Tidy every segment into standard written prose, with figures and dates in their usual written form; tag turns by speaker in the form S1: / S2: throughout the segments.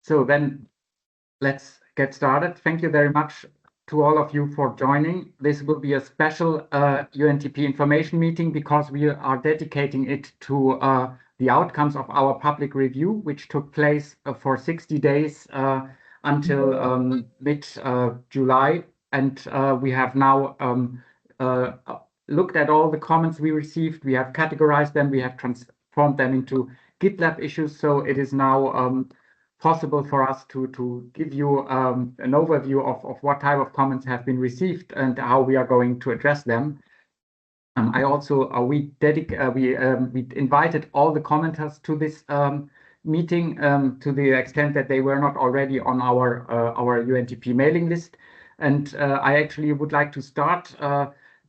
S1: So then let's get started. Thank you very much to all of you for joining. This will be a special UNTP information meeting because we are dedicating it to the outcomes of our public review, which took place for 60 days until mid-July. And we have now looked at all the comments we received. We have categorized them. We have transformed them into GitLab issues. So it is now possible for us to give you an overview of what type of comments have been received and how we are going to address them. I also we invited all the commenters to this meeting to the extent that they were not already on our UNTP mailing list, and I actually would like to start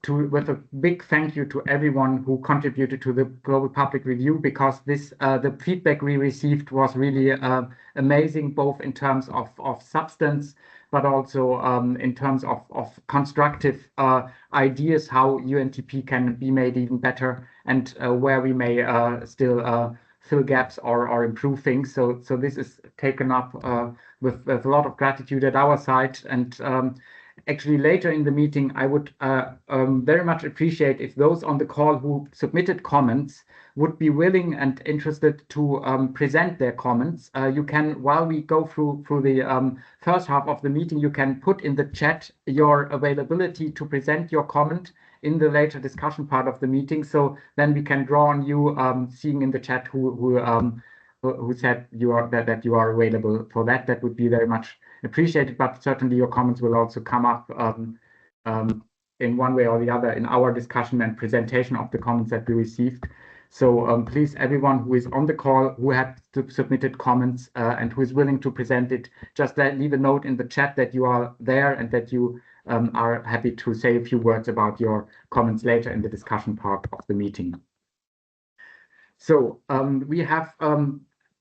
S1: with a big thank you to everyone who contributed to the Global Public Review, because this the feedback we received was really amazing, both in terms of substance, but also in terms of constructive ideas how UNTP can be made even better, and where we may still fill gaps or improve things. So this is taken up with a lot of gratitude at our side. And actually, later in the meeting, I would very much appreciate if those on the call who submitted comments would be willing and interested to present their comments. You can, while we go through the first half of the meeting, you can put in the chat your availability to present your comment in the later discussion part of the meeting. So then we can draw on you, seeing in the chat who said that you are available for that. That would be very much appreciated, but certainly your comments will also come up in one way or the other in our discussion and presentation of the comments that we received. So please, everyone who is on the call who had submitted comments and who is willing to present it, just leave a note in the chat that you are there and that you are happy to say a few words about your comments later in the discussion part of the meeting. So we have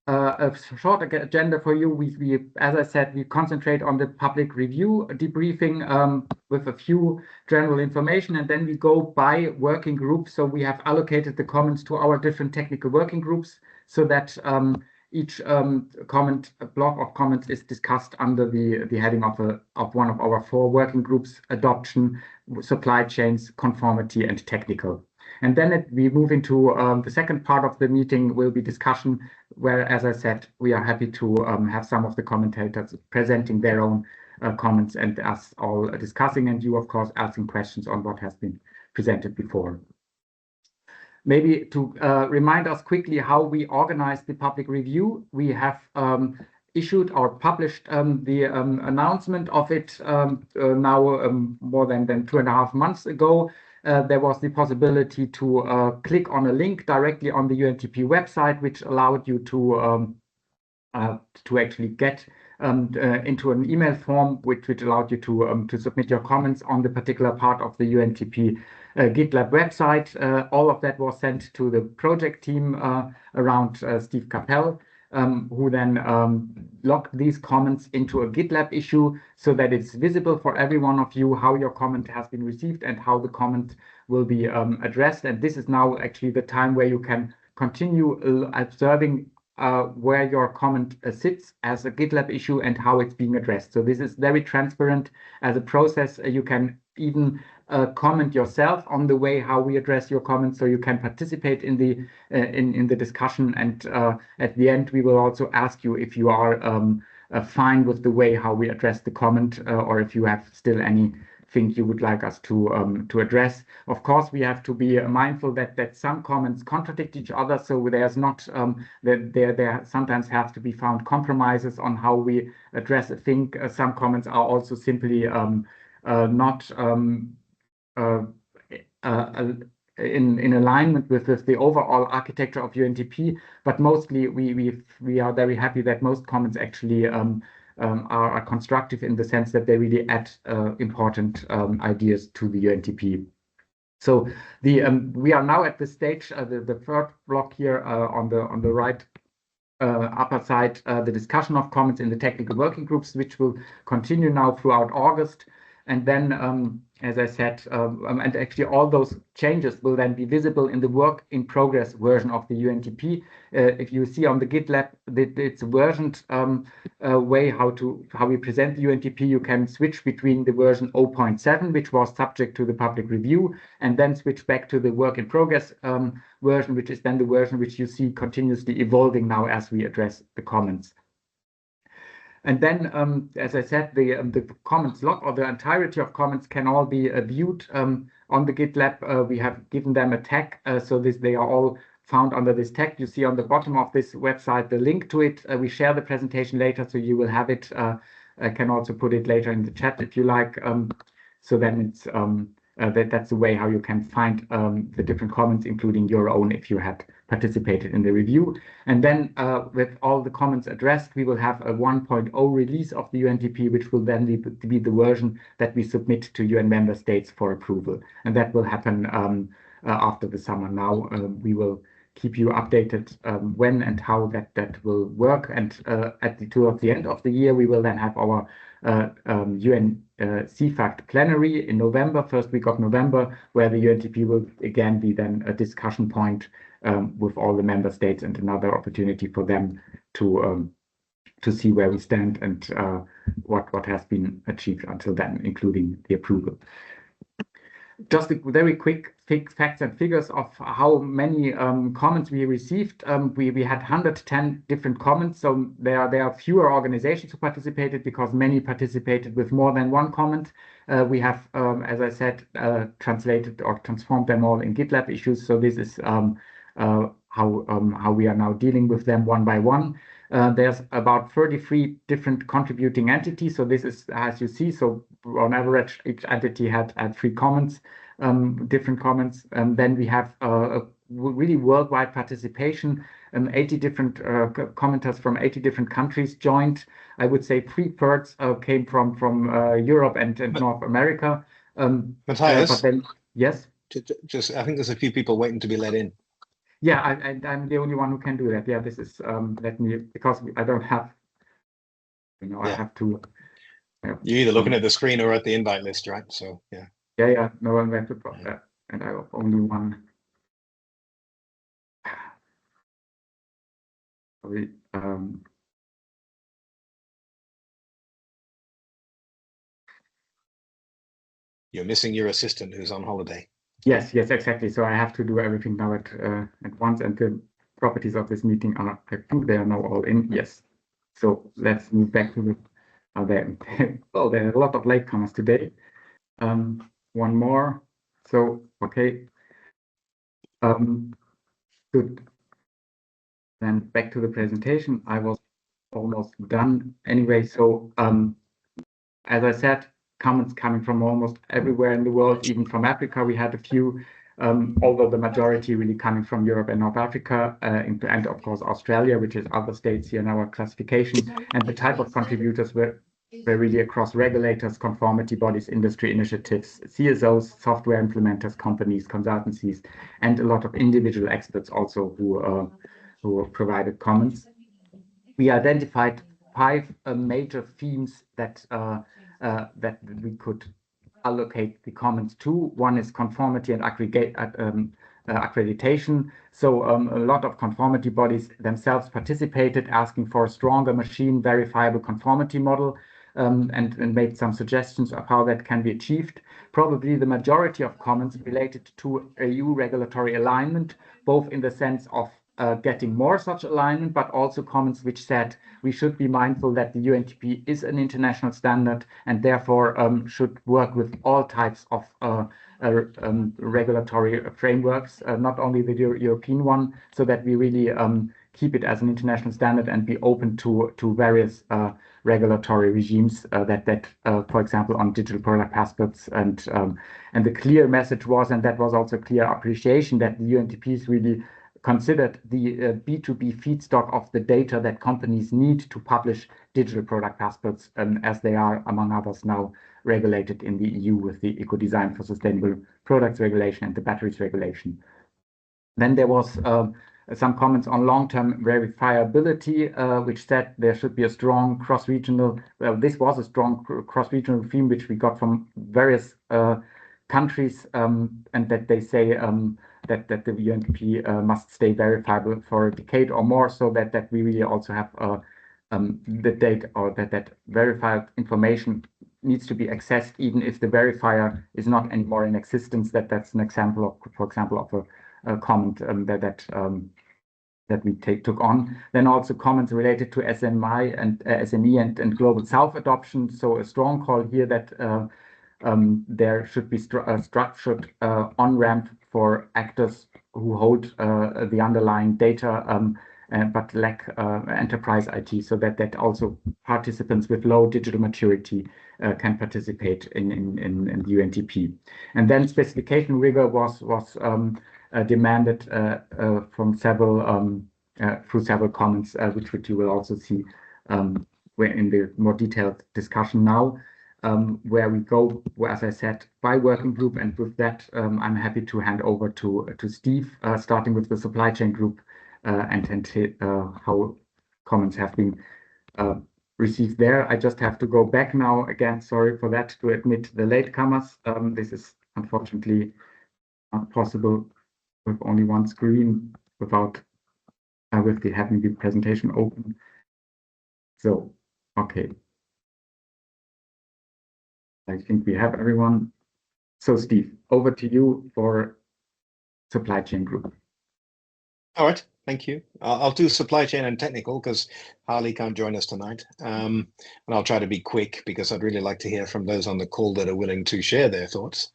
S1: a short agenda for you. We, as I said, we concentrate on the public review debriefing with a few general information, and then we go by working groups. So we have allocated the comments to our different technical working groups so that each block of comments is discussed under the heading of one of our 4 working groups: adoption, supply chains, conformity, and technical. And then we move into the second part of the meeting will be discussion, where, as I said, we are happy to have some of the commentators presenting their own comments and us all discussing, and you, of course, asking questions on what has been presented before. Maybe to remind us quickly how we organize the public review, we have issued or published the announcement of it now more than 2.5 months ago. There was the possibility to click on a link directly on the UNTP website, which allowed you to actually get into an email form, which allowed you to submit your comments on the particular part of the UNTP GitLab website. All of that was sent to the project team around Steve Capel, who then logged these comments into a GitLab issue so that it's visible for every one of you how your comment has been received and how the comment will be addressed. And this is now actually the time where you can continue observing where your comment sits as a GitLab issue and how it's being addressed. So this is very transparent as a process. You can even comment yourself on the way how we address your comments, so you can participate in the discussion. And at the end, we will also ask you if you are fine with the way how we address the comment, or if you have still anything you would like us to address. Of course, we have to be mindful that some comments contradict each other, so there's not there sometimes have to be found compromises on how we address a thing. Some comments are also simply not in alignment with the overall architecture of UNTP, but mostly we are very happy that most comments actually are constructive in the sense that they really add important ideas to the UNTP. So we are now at the stage, the third block here on the right upper side, the discussion of comments in the technical working groups, which will continue now throughout August. And then, as I said, and actually all those changes will then be visible in the work in progress version of the UNTP. If you see on the GitLab, it's a versioned way how we present the UNTP. You can switch between the version 0.7, which was subject to the public review, and then switch back to the work in progress version, which is then the version which you see continuously evolving now as we address the comments. And then, as I said, the comments log or the entirety of comments can all be viewed on the GitLab. We have given them a tag, so they are all found under this tag. You see on the bottom of this website the link to it. We share the presentation later, so you will have it. I can also put it later in the chat if you like. So then it's that's the way how you can find the different comments, including your own if you had participated in the review. And then with all the comments addressed, we will have a 1.0 release of the UNTP, which will then be the version that we submit to UN member states for approval. And that will happen after the summer now. We will keep you updated when and how that will work. And towards the end of the year, we will then have our UN CFACT plenary in November, first week of November, where the UNTP will again be then a discussion point with all the member states and another opportunity for them to see where we stand and what has been achieved until then, including the approval. Just a very quick facts and figures of how many comments we received. We had 110 different comments, so there are fewer organizations who participated because many participated with more than one comment. We have, as I said, translated or transformed them all in GitLab issues. So this is how we are now dealing with them one by one. There's about 33 different contributing entities. So this is, as you see, so on average, each entity had 3 comments, different comments. And then we have a really worldwide participation. 80 different commenters from 80 different countries joined. I would say 3/3 came from Europe and North America.
S2: Matthias,
S1: but then, yes?
S2: Just, I think there's a few people waiting to be let in.
S1: Yeah, I'm the only one who can do that. Yeah, this is let me, because I don't have,
S2: Yeah.
S1: I have to.
S2: You're either looking at the screen or at the invite list, right? So yeah.
S1: Yeah. No one went to put that, and I have only one.
S2: You're missing your assistant who's on holiday.
S1: Yes, exactly. So I have to do everything now at once, and the properties of this meeting are, I think they are now all in. Yes. So let's move back to the. Well, there are a lot of latecomers today. One more. So okay. Good. Then back to the presentation. I was almost done anyway. So as I said, comments coming from almost everywhere in the world, even from Africa. We had a few, although the majority really coming from Europe and North Africa, and of course Australia, which is other states here in our classification. And the type of contributors were really across regulators, conformity bodies, industry initiatives, CSOs, software implementers, companies, consultancies, and a lot of individual experts also who provided comments. We identified 5 major themes that we could allocate the comments to. One is conformity and accreditation. So a lot of conformity bodies themselves participated, asking for a stronger machine verifiable conformity model, and made some suggestions of how that can be achieved. Probably the majority of comments related to EU regulatory alignment, both in the sense of getting more such alignment, but also comments which said we should be mindful that the UNTP is an international standard and therefore should work with all types of regulatory frameworks, not only the European one, so that we really keep it as an international standard and be open to various regulatory regimes that for example, on digital product passports. And the clear message was, and that was also clear appreciation, that the UNTP is really considered the B2B feedstock of the data that companies need to publish digital product passports, as they are, among others, now regulated in the EU with the Eco Design for Sustainable Products regulation and the batteries regulation. Then there was some comments on long-term verifiability, which said there should be a strong cross-regional, well, this was a strong cross-regional theme, which we got from various countries, and that they say that the UNTP must stay verifiable for a decade or more, so that we really also have the data, or that verified information needs to be accessed even if the verifier is not anymore in existence. That's an example of, for example, of a comment that we took on. Then also comments related to SME and Global South adoption. So a strong call here that there should be a structured on-ramp for actors who hold the underlying data, but lack enterprise IT, so that also participants with low digital maturity can participate in the UNTP. And then specification rigor was demanded from several through several comments, which you will also see in the more detailed discussion now, where we go, as I said, by working group. And with that, I'm happy to hand over to Steve, starting with the supply chain group, and how comments have been received there. I just have to go back now again. Sorry for that, to admit the latecomers. This is unfortunately not possible with only one screen without having the presentation open. So, okay. I think we have everyone. So, Steve, over to you for supply chain group.
S2: All right, thank you. I'll do supply chain and technical because Harley can't join us tonight. And I'll try to be quick because I'd really like to hear from those on the call that are willing to share their thoughts.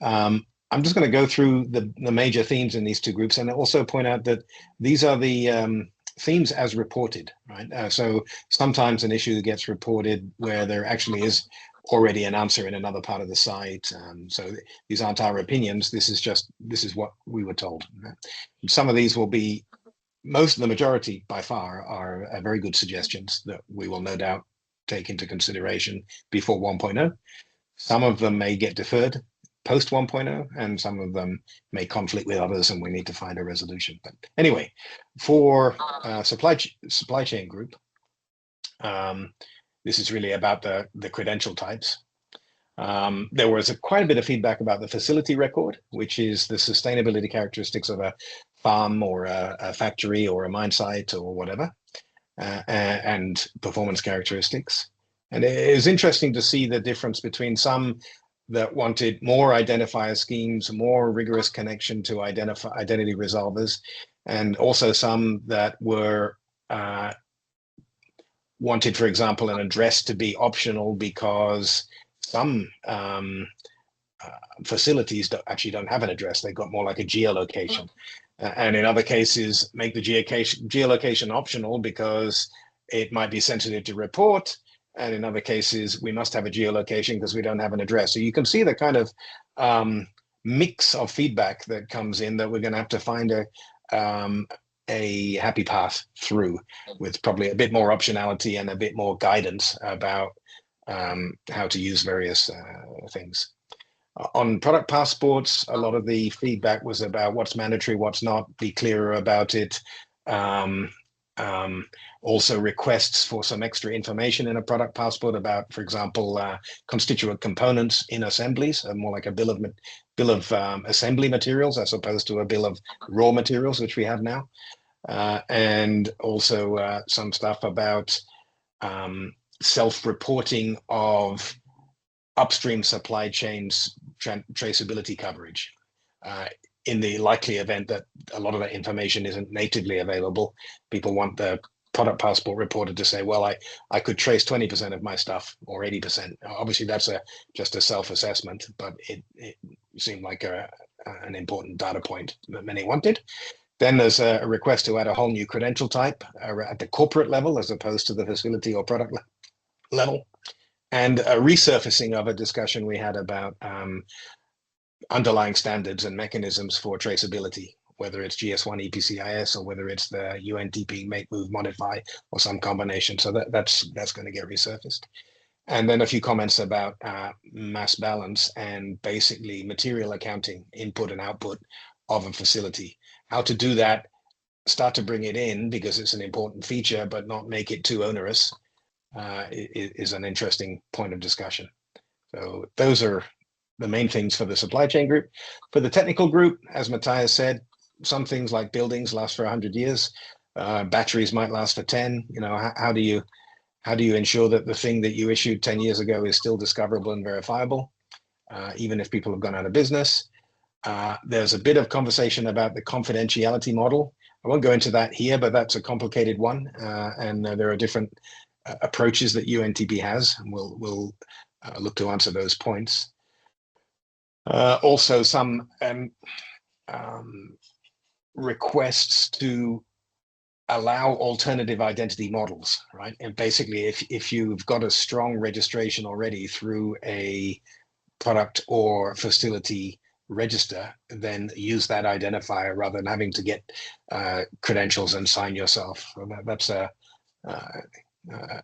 S2: I'm just going to go through the major themes in these two groups and also point out that these are the themes as reported, right? So sometimes an issue that gets reported where there actually is already an answer in another part of the site. So these aren't our opinions. This is what we were told. Some of these will be, the majority by far are very good suggestions that we will no doubt take into consideration before 1.0. Some of them may get deferred post 1.0, and some of them may conflict with others, and we need to find a resolution. But anyway, for supply chain group, this is really about the credential types. There was quite a bit of feedback about the facility record, which is the sustainability characteristics of a farm or a factory or a mine site or whatever, and performance characteristics. And it was interesting to see the difference between some that wanted more identifier schemes, more rigorous connection to identity resolvers, and also some that were wanted, for example, an address to be optional because some facilities actually don't have an address. They've got more like a geolocation. And in other cases, make the geolocation optional because it might be sensitive to report. And in other cases, we must have a geolocation because we don't have an address. So you can see the kind of mix of feedback that comes in that we're going to have to find a happy path through, with probably a bit more optionality and a bit more guidance about how to use various things. On product passports, a lot of the feedback was about what's mandatory, what's not, be clearer about it. Also requests for some extra information in a product passport about, for example, constituent components in assemblies, more like a bill of assembly materials as opposed to a bill of raw materials, which we have now. And also some stuff about self-reporting of upstream supply chains traceability coverage. In the likely event that a lot of that information isn't natively available, people want the product passport reporter to say, well, I could trace 20% of my stuff or 80%. Obviously, that's just a self-assessment, but it seemed like an important data point that many wanted. Then there's a request to add a whole new credential type at the corporate level as opposed to the facility or product level. And a resurfacing of a discussion we had about underlying standards and mechanisms for traceability, whether it's GS1 EPCIS or whether it's the UNTP make, move, modify, or some combination. So that's going to get resurfaced. And then a few comments about mass balance and basically material accounting, input and output of a facility. How to do that start to bring it in because it's an important feature, but not make it too onerous, is an interesting point of discussion. So those are the main things for the supply chain group. For the technical group, as Matthias said, some things like buildings last for 100 years. Batteries might last for 10. You know, how do you ensure that the thing that you issued 10 years ago is still discoverable and verifiable, even if people have gone out of business? There's a bit of conversation about the confidentiality model. I won't go into that here, but that's a complicated one, and there are different approaches that UNTP has, and we'll look to answer those points. Also, some requests to allow alternative identity models, right? And basically, if you've got a strong registration already through a product or facility register, then use that identifier rather than having to get credentials and sign yourself. So that's an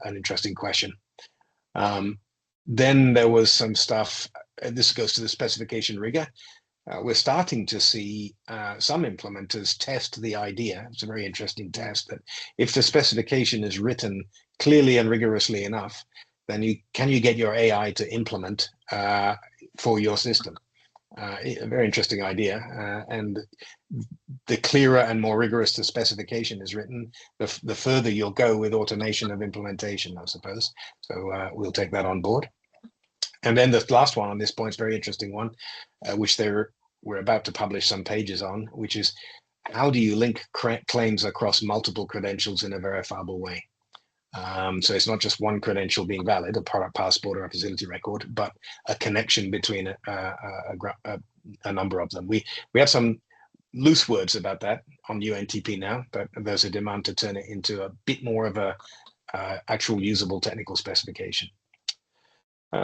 S2: interesting question. Then there was some stuff, and this goes to the specification rigor. We're starting to see some implementers test the idea. It's a very interesting test that if the specification is written clearly and rigorously enough, then can you get your AI to implement for your system? A very interesting idea. And the clearer and more rigorous the specification is written, the further you'll go with automation of implementation, I suppose. So we'll take that on board. And then the last one on this point is a very interesting one, which we're about to publish some pages on, which is how do you link claims across multiple credentials in a verifiable way? So it's not just one credential being valid, a product passport or a facility record, but a connection between a number of them. We have some loose words about that on UNTP now, but there's a demand to turn it into a bit more of a actual usable technical specification.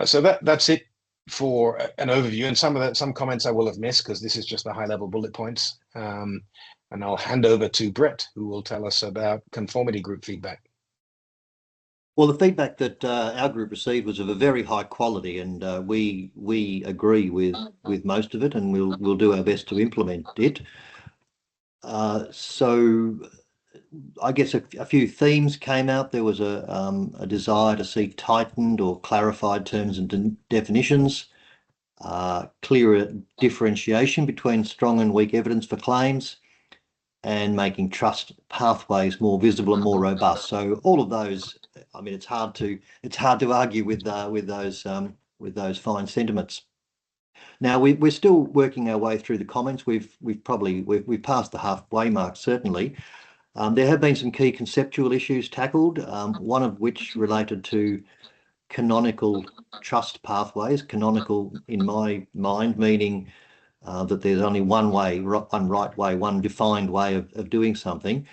S2: So that's it for an overview, and some comments I will have missed because this is just the high-level bullet points. And I'll hand over to Brett, who will tell us about conformity group feedback.
S3: Well, the feedback that our group received was of a very high quality, and we agree with most of it, and we'll do our best to implement it. So I guess a few themes came out. There was a desire to seek tightened or clarified terms and definitions, clearer differentiation between strong and weak evidence for claims, and making trust pathways more visible and more robust. So all of those, I mean, it's hard to argue with those fine sentiments. Now we're still working our way through the comments. We've passed the halfway mark, certainly. There have been some key conceptual issues tackled, one of which related to canonical trust pathways. Canonical, in my mind, meaning that there's only one way, one right way, one defined way of doing something.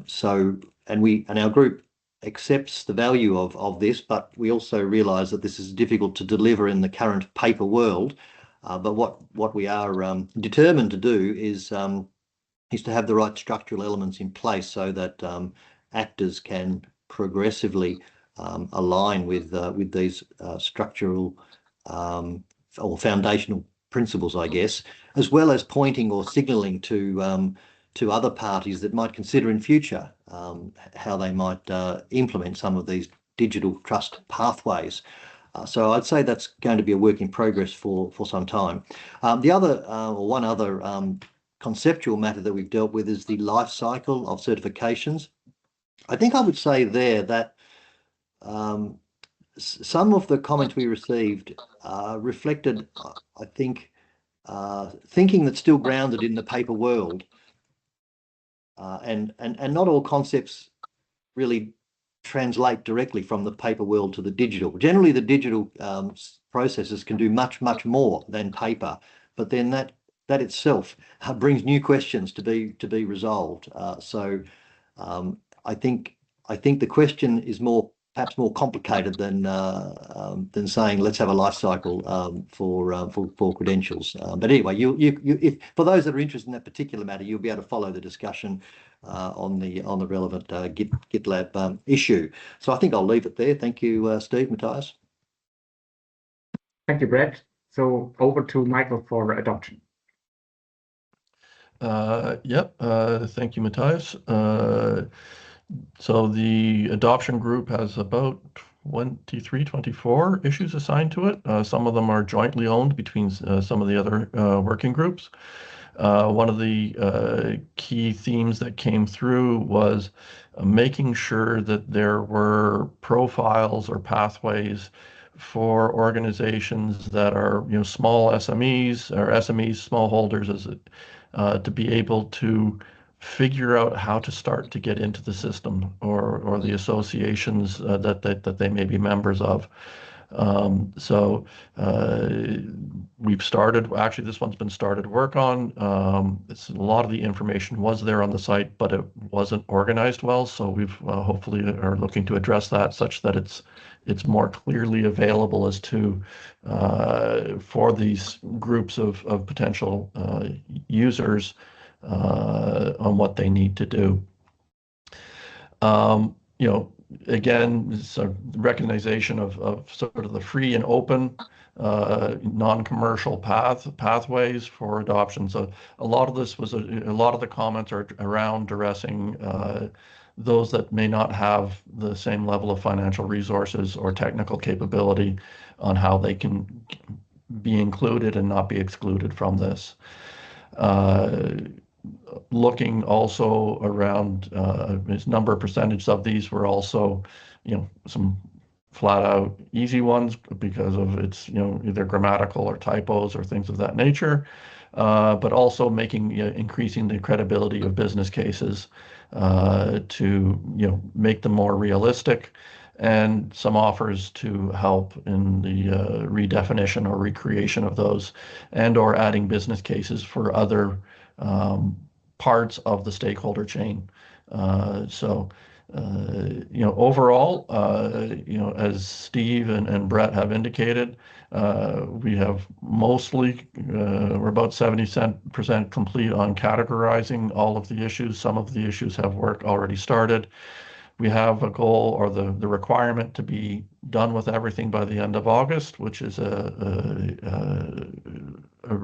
S3: So, and our group accepts the value of this, but we also realise that this is difficult to deliver in the current paper world. But what we are determined to do is to have the right structural elements in place so that actors can progressively align with these structural or foundational principles, I guess, as well as pointing or signalling to other parties that might consider in future how they might implement some of these digital trust pathways. So I'd say that's going to be a work in progress for some time. One other conceptual matter that we've dealt with is the life cycle of certifications. I think I would say there that some of the comments we received reflected, I think, thinking that's still grounded in the paper world, and not all concepts really translate directly from the paper world to the digital. Generally, the digital processes can do much more than paper, but then that itself brings new questions to be resolved. So I think the question is perhaps more complicated than saying let's have a life cycle for credentials. But anyway, if for those that are interested in that particular matter, you'll be able to follow the discussion on the relevant GitLab issue. So I think I'll leave it there. Thank you, Steve, Matthias.
S1: Thank you, Brett. So over to Michael for adoption.
S4: Thank you, Matthias. So the adoption group has about 23, 24 issues assigned to it. Some of them are jointly owned between some of the other working groups. One of the key themes that came through was making sure that there were profiles or pathways for organizations that are, small SMEs or SMEs, smallholders, to be able to figure out how to start to get into the system or the associations that they may be members of. We've started, actually this one's been started work on. A lot of the information was there on the site, but it wasn't organized well. So we've hopefully are looking to address that such that it's more clearly available as to for these groups of potential users on what they need to do. Again, it's a recognition of sort of the free and open non-commercial pathways for adoption. So a lot of this was a lot of the comments are around addressing those that may not have the same level of financial resources or technical capability on how they can be included and not be excluded from this. Looking also around number percentage of these were also, some flat out easy ones because of its, either grammatical or typos or things of that nature, but also increasing the credibility of business cases to, make them more realistic, and some offers to help in the redefinition or recreation of those, and or adding business cases for other parts of the stakeholder chain. Overall, as Steve and Brett have indicated, we have mostly, we're about 70% complete on categorizing all of the issues. Some of the issues have work already started. We have a goal or the requirement to be done with everything by the end of August, which is a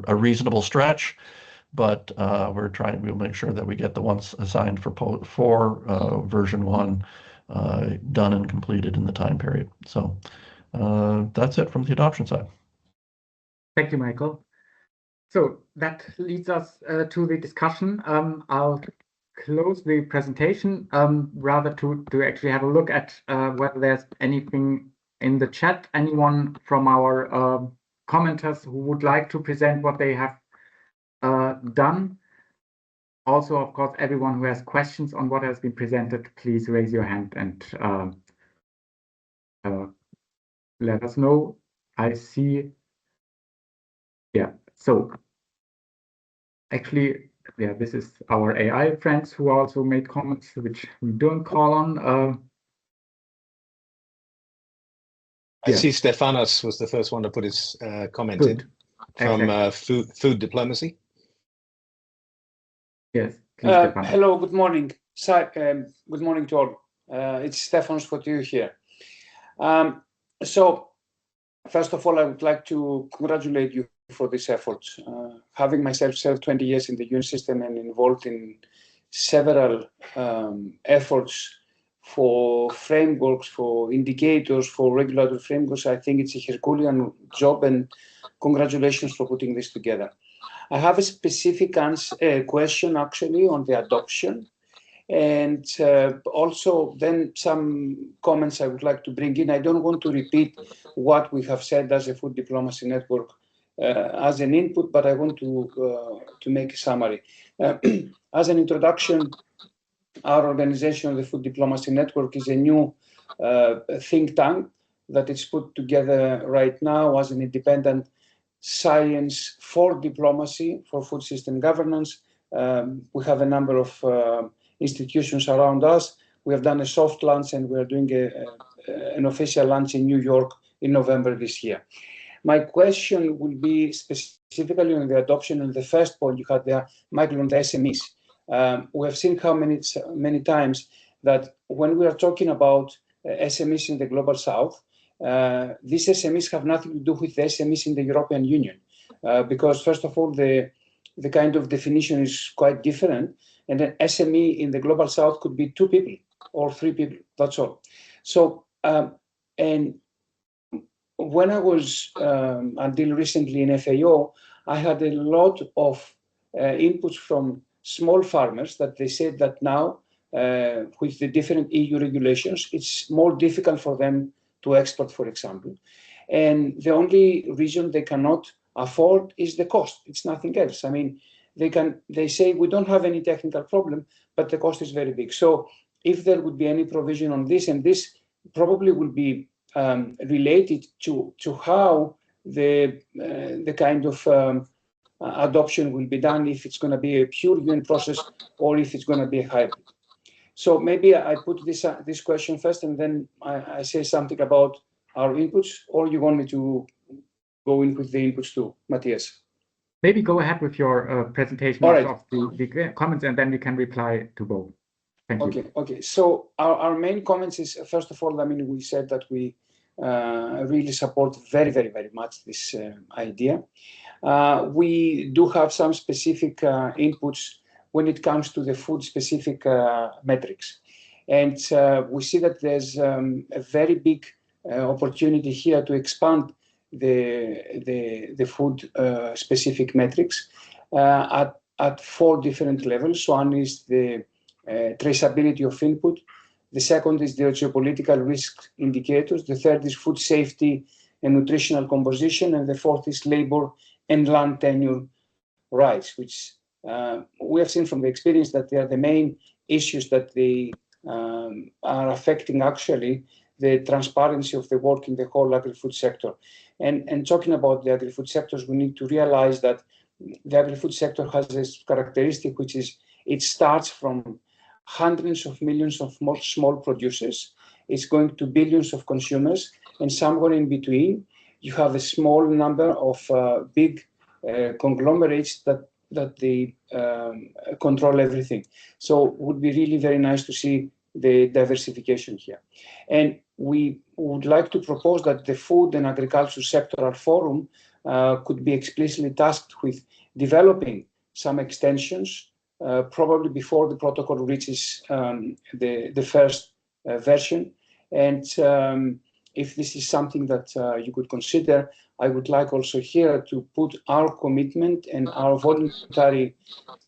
S4: reasonable stretch. But we'll make sure that we get the ones assigned for version 1 done and completed in the time period. So that's it from the adoption side.
S1: Thank you, Michael. So that leads us to the discussion. I'll close the presentation rather to actually have a look at whether there's anything in the chat. Anyone from our commenters who would like to present what they have done. Also, of course, everyone who has questions on what has been presented, please raise your hand and let us know. I see. Yeah, so actually, yeah, this is our AI friends who also made comments, which we don't call on.
S2: I see Stefanos was the first one to put his comment in from food diplomacy.
S1: Yes. Please,
S5: hello, good morning. Good morning to all. It's Stefanos Fotiou here. So, first of all, I would like to congratulate you for this effort. Having myself served 20 years in the UN system and involved in several efforts for frameworks, for indicators, for regulatory frameworks, I think it's a Herculean job, and congratulations for putting this together. I have a specific question actually on the adoption, and also then some comments I would like to bring in. I don't want to repeat what we have said as a food diplomacy network as an input, but I want to make a summary. As an introduction, our organization, the Food Diplomacy Network, is a new think tank that is put together right now as an independent science for diplomacy, for food system governance. We have a number of institutions around us. We have done a soft launch, and we are doing an official launch in New York in November this year. My question will be specifically on the adoption, and the first point you had there, Michael, on the SMEs. We have seen how many times that when we are talking about SMEs in the Global South, these SMEs have nothing to do with the SMEs in the European Union, because first of all, the the kind of definition is quite different. And then SME in the Global South could be 2 people or 3 people, that's all. So, and when I was, until recently in FAO, I had a lot of inputs from small farmers that they said that now, with the different EU regulations, it's more difficult for them to export, for example. And the only reason they cannot afford is the cost. It's nothing else. I mean, they say we don't have any technical problem, but the cost is very big. So if there would be any provision on this, and this probably will be related to how the kind of adoption will be done, if it's going to be a pure UN process or if it's going to be a hybrid. So maybe I put this question first, and then I say something about our inputs, or you want me to go in with the inputs too, Matthias?
S1: Maybe go ahead with your presentation of the comments, and then we can reply to both. Thank you.
S5: Okay. So our main comments is, first of all, I mean, we said that we really support very, very, very much this idea. We do have some specific inputs when it comes to the food-specific metrics. And we see that there's a very big opportunity here to expand the food-specific metrics at 4 different levels. One is the traceability of input. The second is the geopolitical risk indicators. The third is food safety and nutritional composition. And the fourth is labor and land tenure rights, which we have seen from the experience that they are the main issues that they are affecting actually the transparency of the work in the whole agri-food sector. And talking about the agri-food sectors, we need to realize that the agri-food sector has this characteristic, which is it starts from hundreds of millions of small producers. It's going to billions of consumers, and somewhere in between, you have a small number of big conglomerates that they control everything. So it would be really very nice to see the diversification here. And we would like to propose that the Food and Agriculture Sectoral Forum could be explicitly tasked with developing some extensions, probably before the protocol reaches the first version. And if this is something that you could consider, I would like also here to put our commitment and our voluntary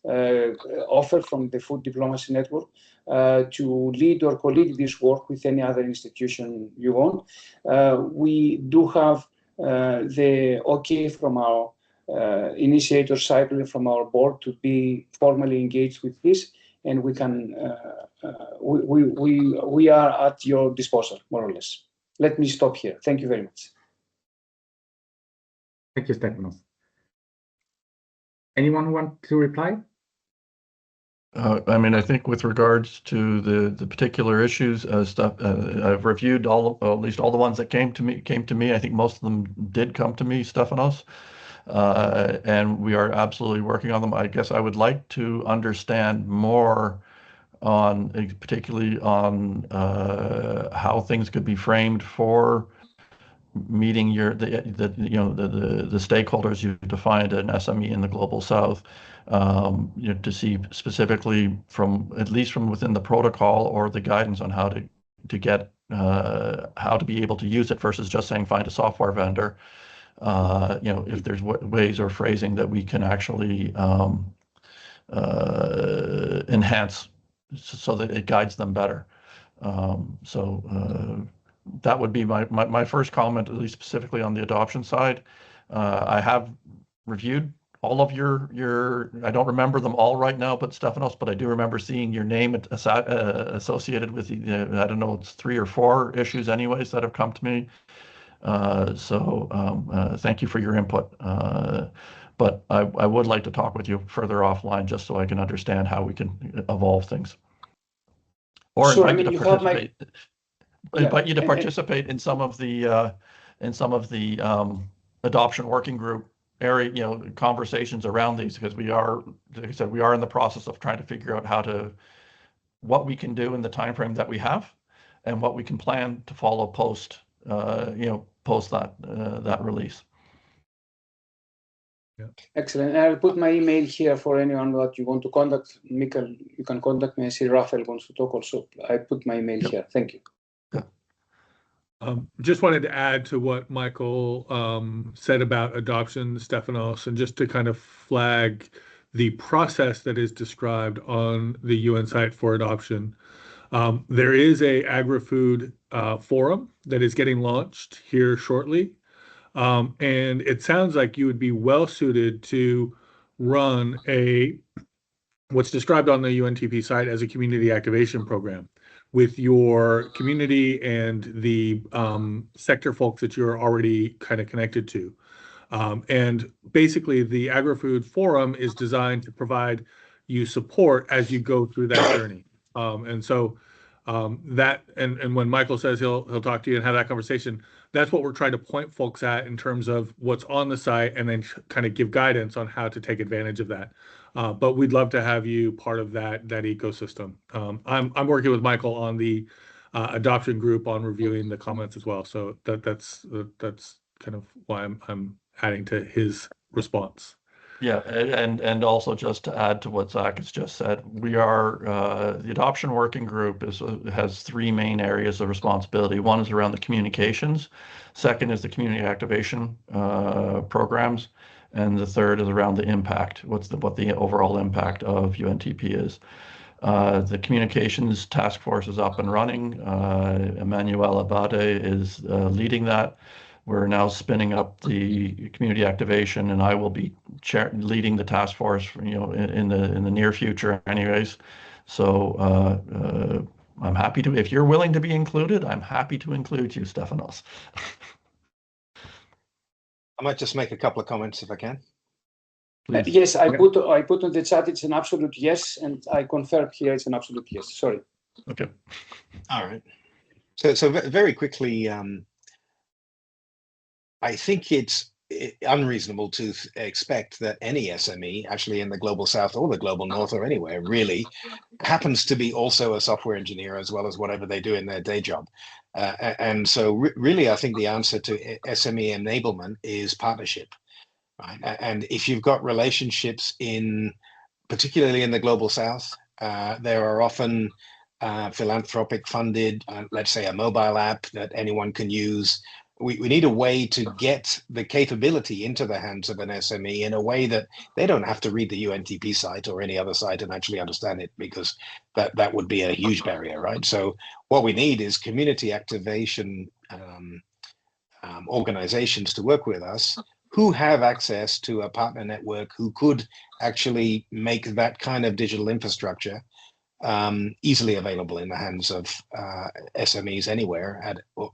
S5: offer from the Food Diplomacy Network to lead or co-lead this work with any other institution you want. We do have the okay from our initiator cycle from our board to be formally engaged with this, and we can we are at your disposal, more or less. Let me stop here. Thank you very much.
S1: Thank you, Stefanos. Anyone want to reply?
S4: I mean, I think with regards to the particular issues, I've reviewed at least all the ones that came to me. I think most of them did come to me, Stefanos, and we are absolutely working on them. I guess I would like to understand more on, particularly on how things could be framed for meeting the stakeholders you defined in SME in the Global South, to see specifically at least from within the protocol or the guidance on how to get how to be able to use it versus just saying find a software vendor. If there's ways or phrasing that we can actually enhance so that it guides them better. That would be my first comment, at least specifically on the adoption side. I have reviewed all of your I don't remember them all right now, but Stefanos, but I do remember seeing your name associated with I don't know, it's 3 or 4 issues anyways that have come to me. Thank you for your input. But I would like to talk with you further offline just so I can understand how we can evolve things. Or
S5: sure,
S4: invite you to participate. Invite you to participate in some of the adoption working group area, conversations around these, because we are, like I said, we are in the process of trying to figure out what we can do in the time frame that we have, and what we can plan to follow post that release.
S5: Excellent. And I'll put my email here for anyone that you want to contact. Mikkel, you can contact me. I see Rafael wants to talk also. I put my email here. Thank you.
S6: Just wanted to add to what Michael said about adoption, Stefanos, and just to kind of flag the process that is described on the UN site for adoption. There is a agri-food forum that is getting launched here shortly. And it sounds like you would be well suited to run what's described on the UNTP site as a community activation program with your community and the sector folks that you're already kind of connected to. And basically the agri-food forum is designed to provide you support as you go through that journey. And so that, and when Michael says he'll talk to you and have that conversation, that's what we're trying to point folks at in terms of what's on the site and then kind of give guidance on how to take advantage of that. But we'd love to have you part of that ecosystem. I'm working with Michael on the adoption group on reviewing the comments as well. So that's kind of why I'm adding to his response.
S4: Yeah, and also just to add to what Zach has just said, we are the adoption working group has three main areas of responsibility. One is around the communications, second is the community activation programs, and the third is around the impact. What the overall impact of UNTP is. The communications task force is up and running. Emmanuel Abade is leading that. We're now spinning up the community activation, and I will be leading the task force, in the near future, anyways. So I'm happy to, if you're willing to be included, I'm happy to include you, Stefanos.
S2: I might just make a couple of comments if I can.
S5: Yes, I put on the chat it's an absolute yes, and I confirm here it's an absolute yes. Sorry.
S4: Okay.
S2: All right. So very quickly. I think it's unreasonable to expect that any SME, actually in the Global South or the Global North or anywhere, really happens to be also a software engineer as well as whatever they do in their day job. And so really, I think the answer to SME enablement is partnership. Right? And if you've got relationships particularly in the Global South, there are often philanthropic funded, let's say a mobile app that anyone can use. We need a way to get the capability into the hands of an SME in a way that they don't have to read the UNTP site or any other site and actually understand it, because that would be a huge barrier, right? So what we need is community activation organizations to work with us who have access to a partner network who could actually make that kind of digital infrastructure easily available in the hands of SMEs anywhere or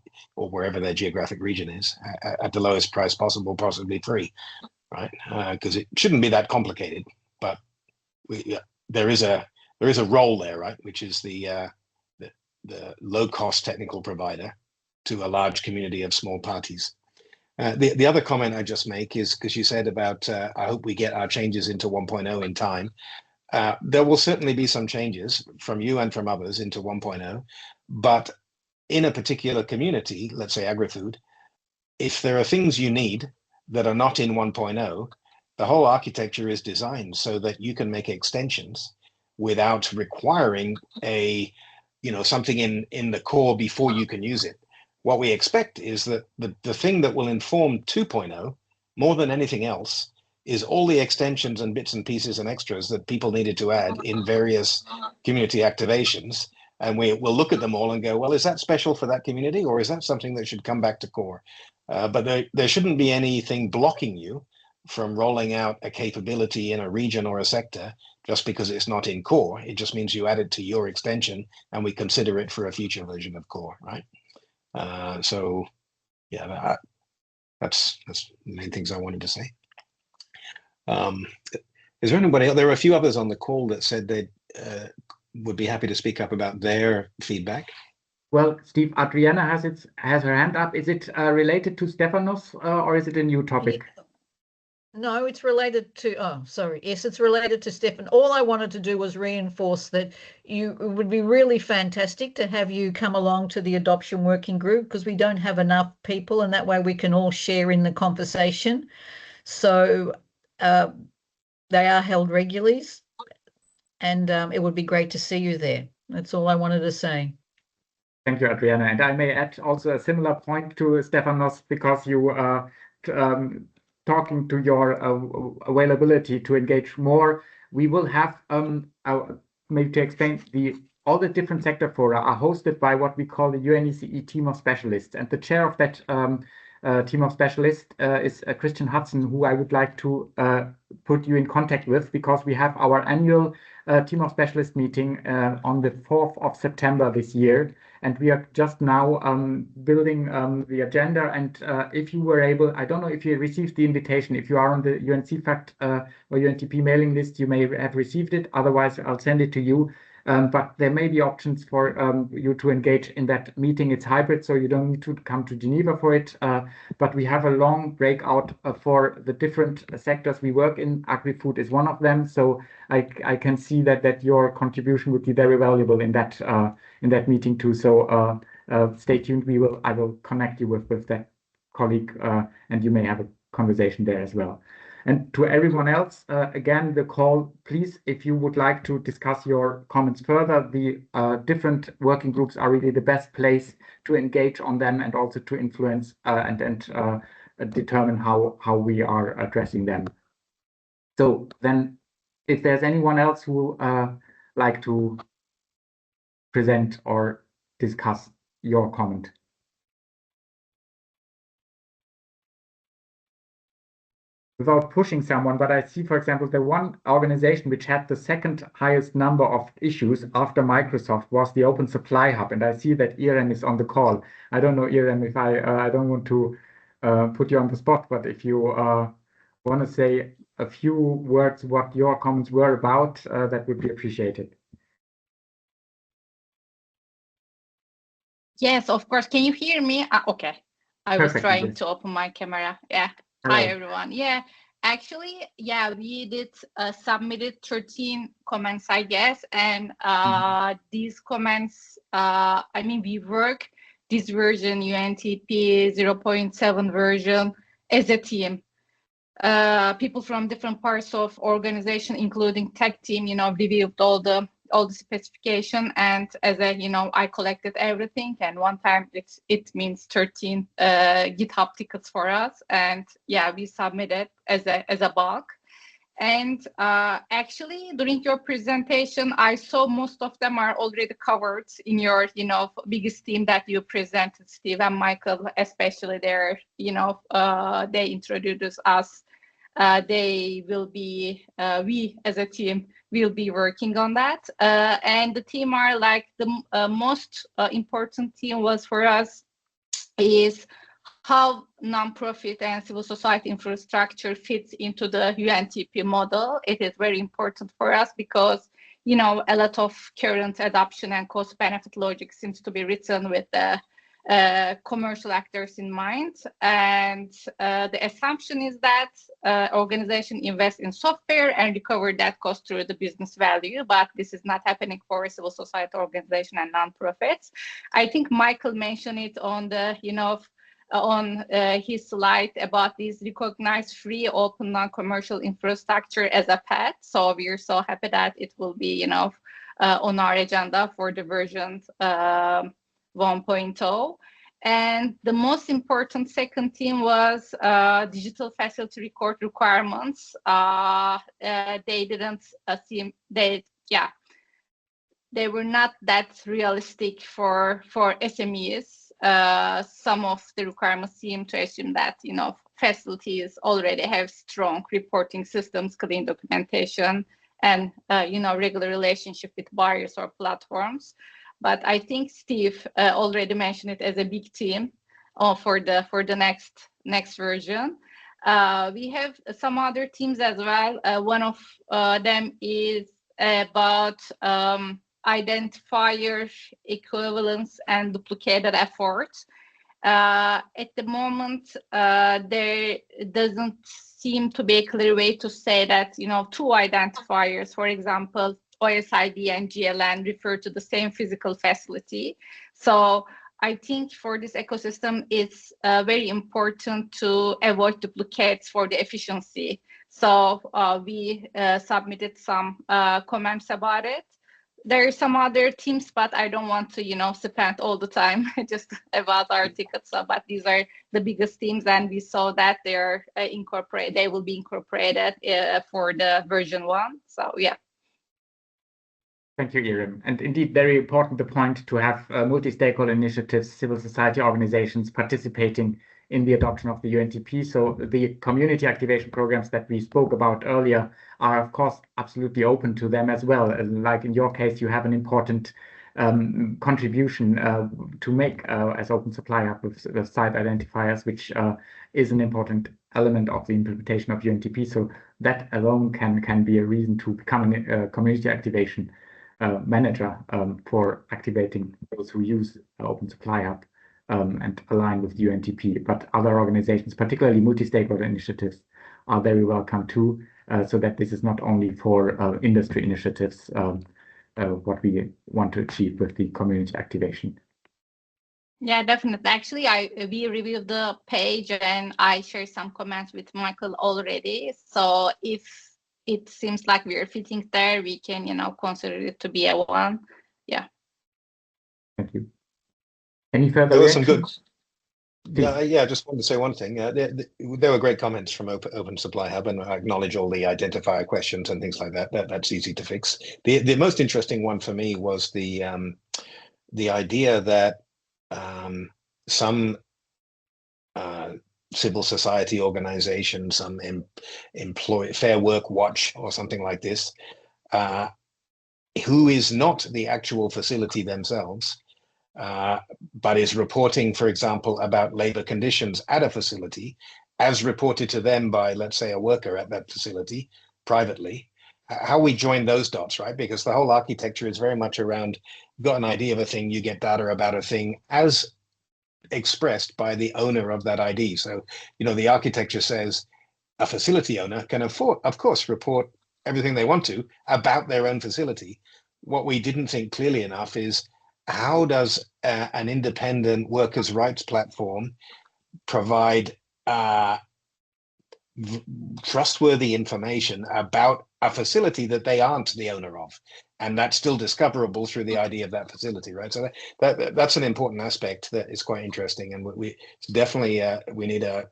S2: wherever their geographic region is at the lowest price possible, possibly free, right? Because it shouldn't be that complicated, but there is a role there, right? Which is the low cost technical provider to a large community of small parties. The other comment I just make is because you said about I hope we get our changes into 1.0 in time. There will certainly be some changes from you and from others into 1.0, but in a particular community, let's say agri-food, if there are things you need that are not in 1.0, the whole architecture is designed so that you can make extensions without requiring something in the core before you can use it. What we expect is that the thing that will inform 2.0 more than anything else is all the extensions and bits and pieces and extras that people needed to add in various community activations. And we'll look at them all and go, well, is that special for that community, or is that something that should come back to core? But there shouldn't be anything blocking you from rolling out a capability in a region or a sector just because it's not in core. It just means you add it to your extension and we consider it for a future version of core, right? So yeah, that's the main things I wanted to say. Is there anybody else? There are a few others on the call that said they would be happy to speak up about their feedback.
S1: Well, Steve, Adriana has her hand up. Is it related to Stefanos or is it a new topic?
S7: No, it's related to, yes, it's related to Stefan. All I wanted to do was reinforce that it would be really fantastic to have you come along to the adoption working group, because we don't have enough people, and that way we can all share in the conversation. So they are held regularly, and it would be great to see you there. That's all I wanted to say.
S1: Thank you, Adriana. And I may add also a similar point to Stefanos, because you are talking to your availability to engage more. We will have, maybe to explain, all the different sector fora are hosted by what we call the UNECE team of specialists. And the chair of that team of specialists is Christian Hudson, who I would like to put you in contact with, because we have our annual team of specialists meeting on the 4th of September this year. And we are just now building the agenda. And if you were able, I don't know if you received the invitation. If you are on the UNCFACT or UNTP mailing list, you may have received it. Otherwise, I'll send it to you. But there may be options for you to engage in that meeting. It's hybrid, so you don't need to come to Geneva for it. But we have a long breakout for the different sectors we work in. Agri-food is one of them. So I can see that your contribution would be very valuable in that meeting too. So stay tuned. I will connect you with that colleague, and you may have a conversation there as well. And to everyone else, again, the call, please, if you would like to discuss your comments further, the different working groups are really the best place to engage on them, and also to influence and determine how we are addressing them. So then, if there's anyone else who like to present or discuss your comment. Without pushing someone, but I see, for example, the one organization which had the second highest number of issues after Microsoft was the Open Supply Hub, and I see that Irem is on the call. I don't know, Irem, if I don't want to put you on the spot, but if you want to say a few words what your comments were about, that would be appreciated.
S8: Yes, of course. Can you hear me? Okay. I was trying to open my camera. Yeah. Hello. Hi, everyone. Yeah, actually, yeah, we did submitted 13 comments, I guess. And these comments, I mean, we work this version, UNTP 0.7 version, as a team. People from different parts of organization, including tech team, reviewed all the specification, and as I collected everything, and one time it means 13 GitHub tickets for us, and yeah, we submitted as a bulk. And actually, during your presentation, I saw most of them are already covered in your biggest team that you presented, Steve and Michael, especially there. They introduced us. They will be, we as a team will be working on that. And the team are like the most important team was for us is how nonprofit and civil society infrastructure fits into the UNTP model. It is very important for us because, a lot of current adoption and cost benefit logic seems to be written with the commercial actors in mind, and the assumption is that organization invest in software and recover that cost through the business value, but this is not happening for civil society organization and nonprofits. I think Michael mentioned it on the on his slide about this recognized free open non-commercial infrastructure as a path. So we're so happy that it will be on our agenda for the version 1.0. And the most important second theme was digital facility record requirements. They didn't seem, they were not that realistic for SMEs. Some of the requirements seem to assume that facilities already have strong reporting systems, clean documentation, and regular relationship with buyers or platforms. But I think Steve already mentioned it as a big team for the next version. We have some other teams as well. One of them is about identifier equivalence and duplicated efforts. At the moment, there doesn't seem to be a clear way to say that two identifiers, for example, OSID and GLN, refer to the same physical facility. So I think for this ecosystem, it's very important to avoid duplicates for the efficiency. So we submitted some comments about it. There are some other teams, but I don't want to, spend all the time just about our tickets. So, but these are the biggest teams, and we saw that they're incorporated. They will be incorporated for the version 1. So, yeah.
S1: Thank you, Irem. And indeed, very important the point to have multi-stakeholder initiatives, civil society organizations participating in the adoption of the UNTP. So the community activation programs that we spoke about earlier are, of course, absolutely open to them as well. Like in your case, you have an important contribution to make as Open Supply Hub with site identifiers, which is an important element of the implementation of UNTP. So that alone can be a reason to become a community activation manager for activating those who use Open Supply Hub and align with the UNTP. But other organizations, particularly multi-stakeholder initiatives, are very welcome too, so that this is not only for industry initiatives, what we want to achieve with the community activation.
S8: Yeah, definitely. Actually, we reviewed the page and I shared some comments with Michael already. So if it seems like we're fitting there, we can, consider it to be a one. Yeah.
S1: Thank you. Any further
S2: There was
S1: reactions?
S2: some good. Yeah, I just wanted to say one thing. There were great comments from Open Supply Hub, and I acknowledge all the identifier questions and things like that. That's easy to fix. The most interesting one for me was the idea that some civil society organization, some Fair Work Watch or something like this, who is not the actual facility themselves, but is reporting, for example, about labor conditions at a facility, as reported to them by, let's say, a worker at that facility privately. How we join those dots, right? Because the whole architecture is very much around, you've got an idea of a thing, you get data about a thing as expressed by the owner of that ID. So, the architecture says a facility owner can of course, report everything they want to about their own facility. What we didn't think clearly enough is, how does an independent workers' rights platform provide trustworthy information about a facility that they aren't the owner of, and that's still discoverable through the ID of that facility, right? So that's an important aspect that is quite interesting, and we definitely we need a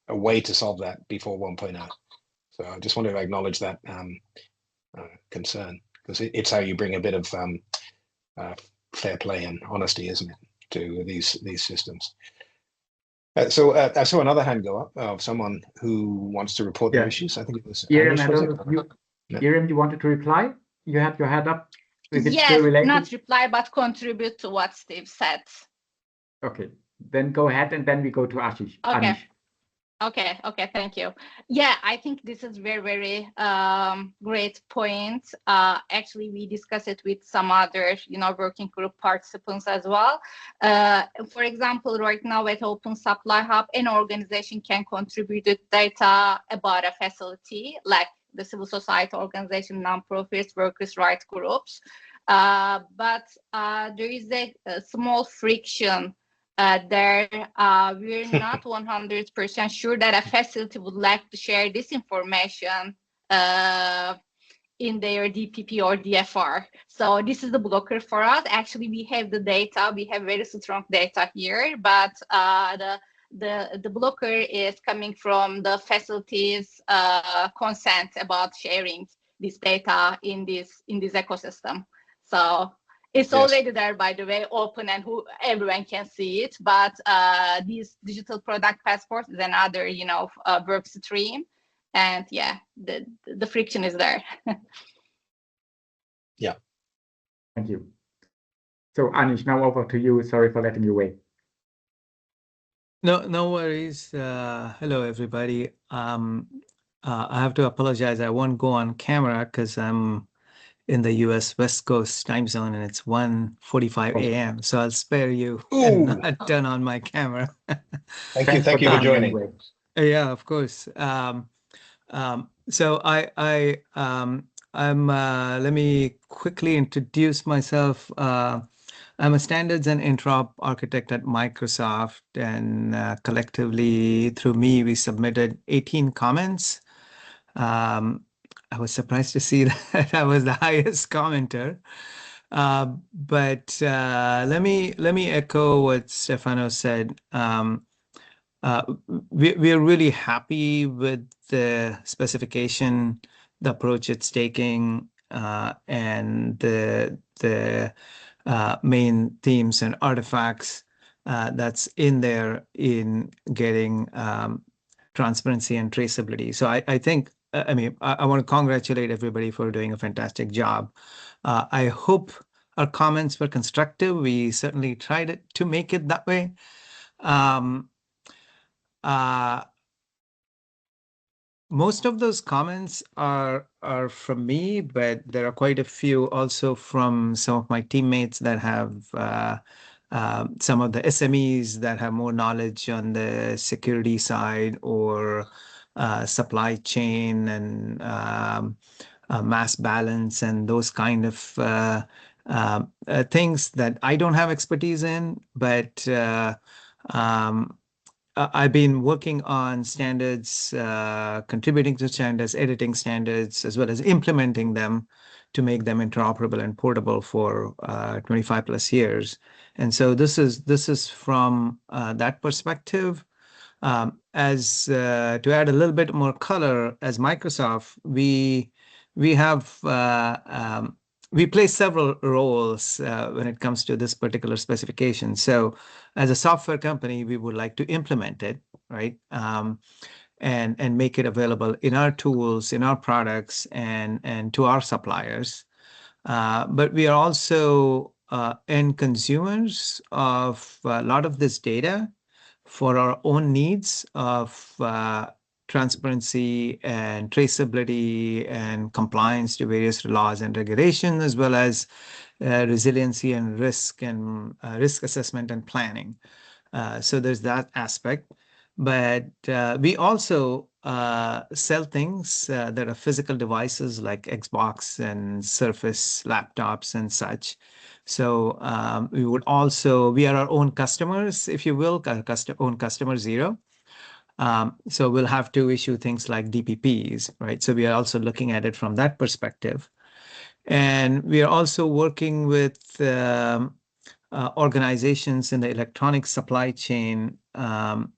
S2: way to solve that before 1.0. So I just wanted to acknowledge that concern, because it's how you bring a bit of fair play and honesty, isn't it, to these systems. So I saw another hand go up of someone who wants to report their issues. I think it was
S1: Irem. Irem, you wanted to reply? You had your hand up. Is it still related?
S8: Not reply, but contribute to what Steve said.
S1: Okay, then go ahead, and then we go to Ashish.
S8: Okay. Okay, thank you. Yeah, I think this is very, very great point. Actually, we discussed it with some other, working group participants as well. For example, right now at Open Supply Hub, an organization can contribute data about a facility, like the civil society organization, non-profits, workers' rights groups. But there is a small friction there. We're not 100% sure that a facility would like to share this information in their DPP or DFR. So this is the blocker for us. Actually, we have the data. We have very strong data here, but the blocker is coming from the facilities' consent about sharing this data in this ecosystem. So it's already there, by the way, open, and everyone can see it. But these digital product passports is another, work stream, and yeah, the friction is there.
S2: Yeah.
S1: Thank you. So Anish, now over to you. Sorry for letting you wait.
S9: No worries. Hello, everybody. I have to apologize. I won't go on camera because I'm in the US West Coast time zone, and it's 1:45 a.m. So I'll spare you and not turn on my camera.
S2: Thank you for joining.
S9: Yeah, of course. So let me quickly introduce myself. I'm a standards and interop architect at Microsoft, and collectively through me, we submitted 18 comments. I was surprised to see that I was the highest commenter. But let me echo what Stefano said. We're really happy with the specification, the approach it's taking, and the main themes and artifacts that's in there in getting transparency and traceability. So I think, I mean, I want to congratulate everybody for doing a fantastic job. I hope our comments were constructive. We certainly tried to make it that way. Most of those comments are from me, but there are quite a few also from some of my teammates that have some of the SMEs that have more knowledge on the security side or supply chain and mass balance and those kind of things that I don't have expertise in, but I've been working on standards, contributing to standards, editing standards, as well as implementing them to make them interoperable and portable for 25 plus years. And so this is from that perspective. As to add a little bit more color, as Microsoft, we have we play several roles when it comes to this particular specification. So as a software company, we would like to implement it, right? And make it available in our tools, in our products, and to our suppliers. But we are also end consumers of a lot of this data for our own needs of transparency and traceability and compliance to various laws and regulations, as well as resiliency and risk assessment and planning. So there's that aspect. But we also sell things that are physical devices like Xbox and Surface laptops and such. So we are our own customers, if you will, our own customer zero. So we'll have to issue things like DPPs, right? So we are also looking at it from that perspective. And we are also working with organizations in the electronic supply chain to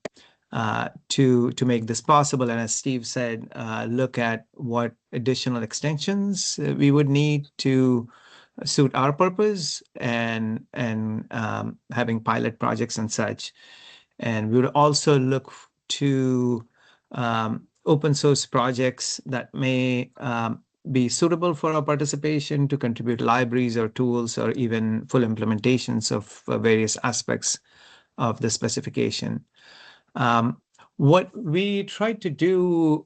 S9: make this possible. And as Steve said, look at what additional extensions we would need to suit our purpose and having pilot projects and such. And we would also look to open source projects that may be suitable for our participation to contribute libraries or tools or even full implementations of various aspects of the specification. What we tried to do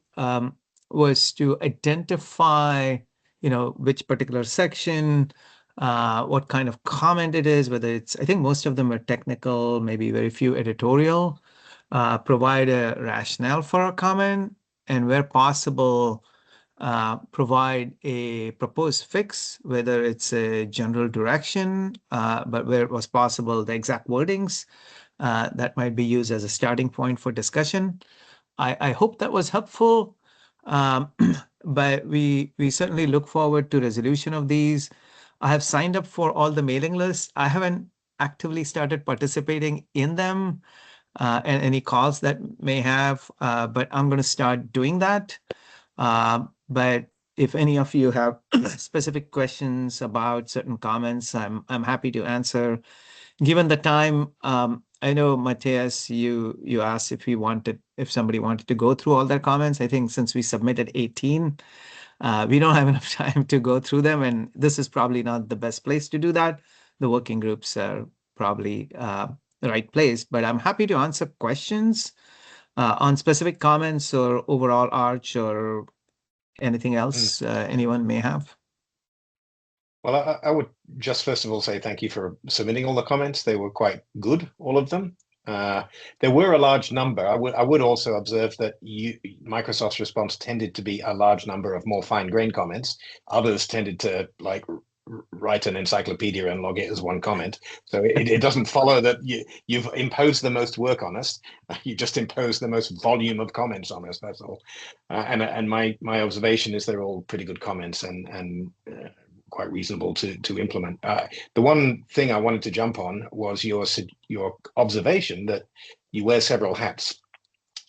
S9: was to identify, which particular section, what kind of comment it is, whether it's, I think most of them are technical, maybe very few editorial, provide a rationale for a comment, and where possible, provide a proposed fix, whether it's a general direction, but where it was possible, the exact wordings that might be used as a starting point for discussion. I hope that was helpful, but we certainly look forward to resolution of these. I have signed up for all the mailing lists. I haven't actively started participating in them and any calls that may have, but I'm going to start doing that. But if any of you have specific questions about certain comments, I'm happy to answer. Given the time, I know, Matthias, you asked if somebody wanted to go through all their comments. I think since we submitted 18, we don't have enough time to go through them, and this is probably not the best place to do that. The working groups are probably the right place, but I'm happy to answer questions on specific comments or overall arch or anything else anyone may have.
S2: Well, I would just first of all say thank you for submitting all the comments. They were quite good, all of them. There were a large number. I would also observe that Microsoft's response tended to be a large number of more fine-grained comments. Others tended to write an encyclopedia and log it as one comment. So it doesn't follow that you've imposed the most work on us. You just imposed the most volume of comments on us. That's all. And my observation is they're all pretty good comments and quite reasonable to implement. The one thing I wanted to jump on was your observation that you wear several hats.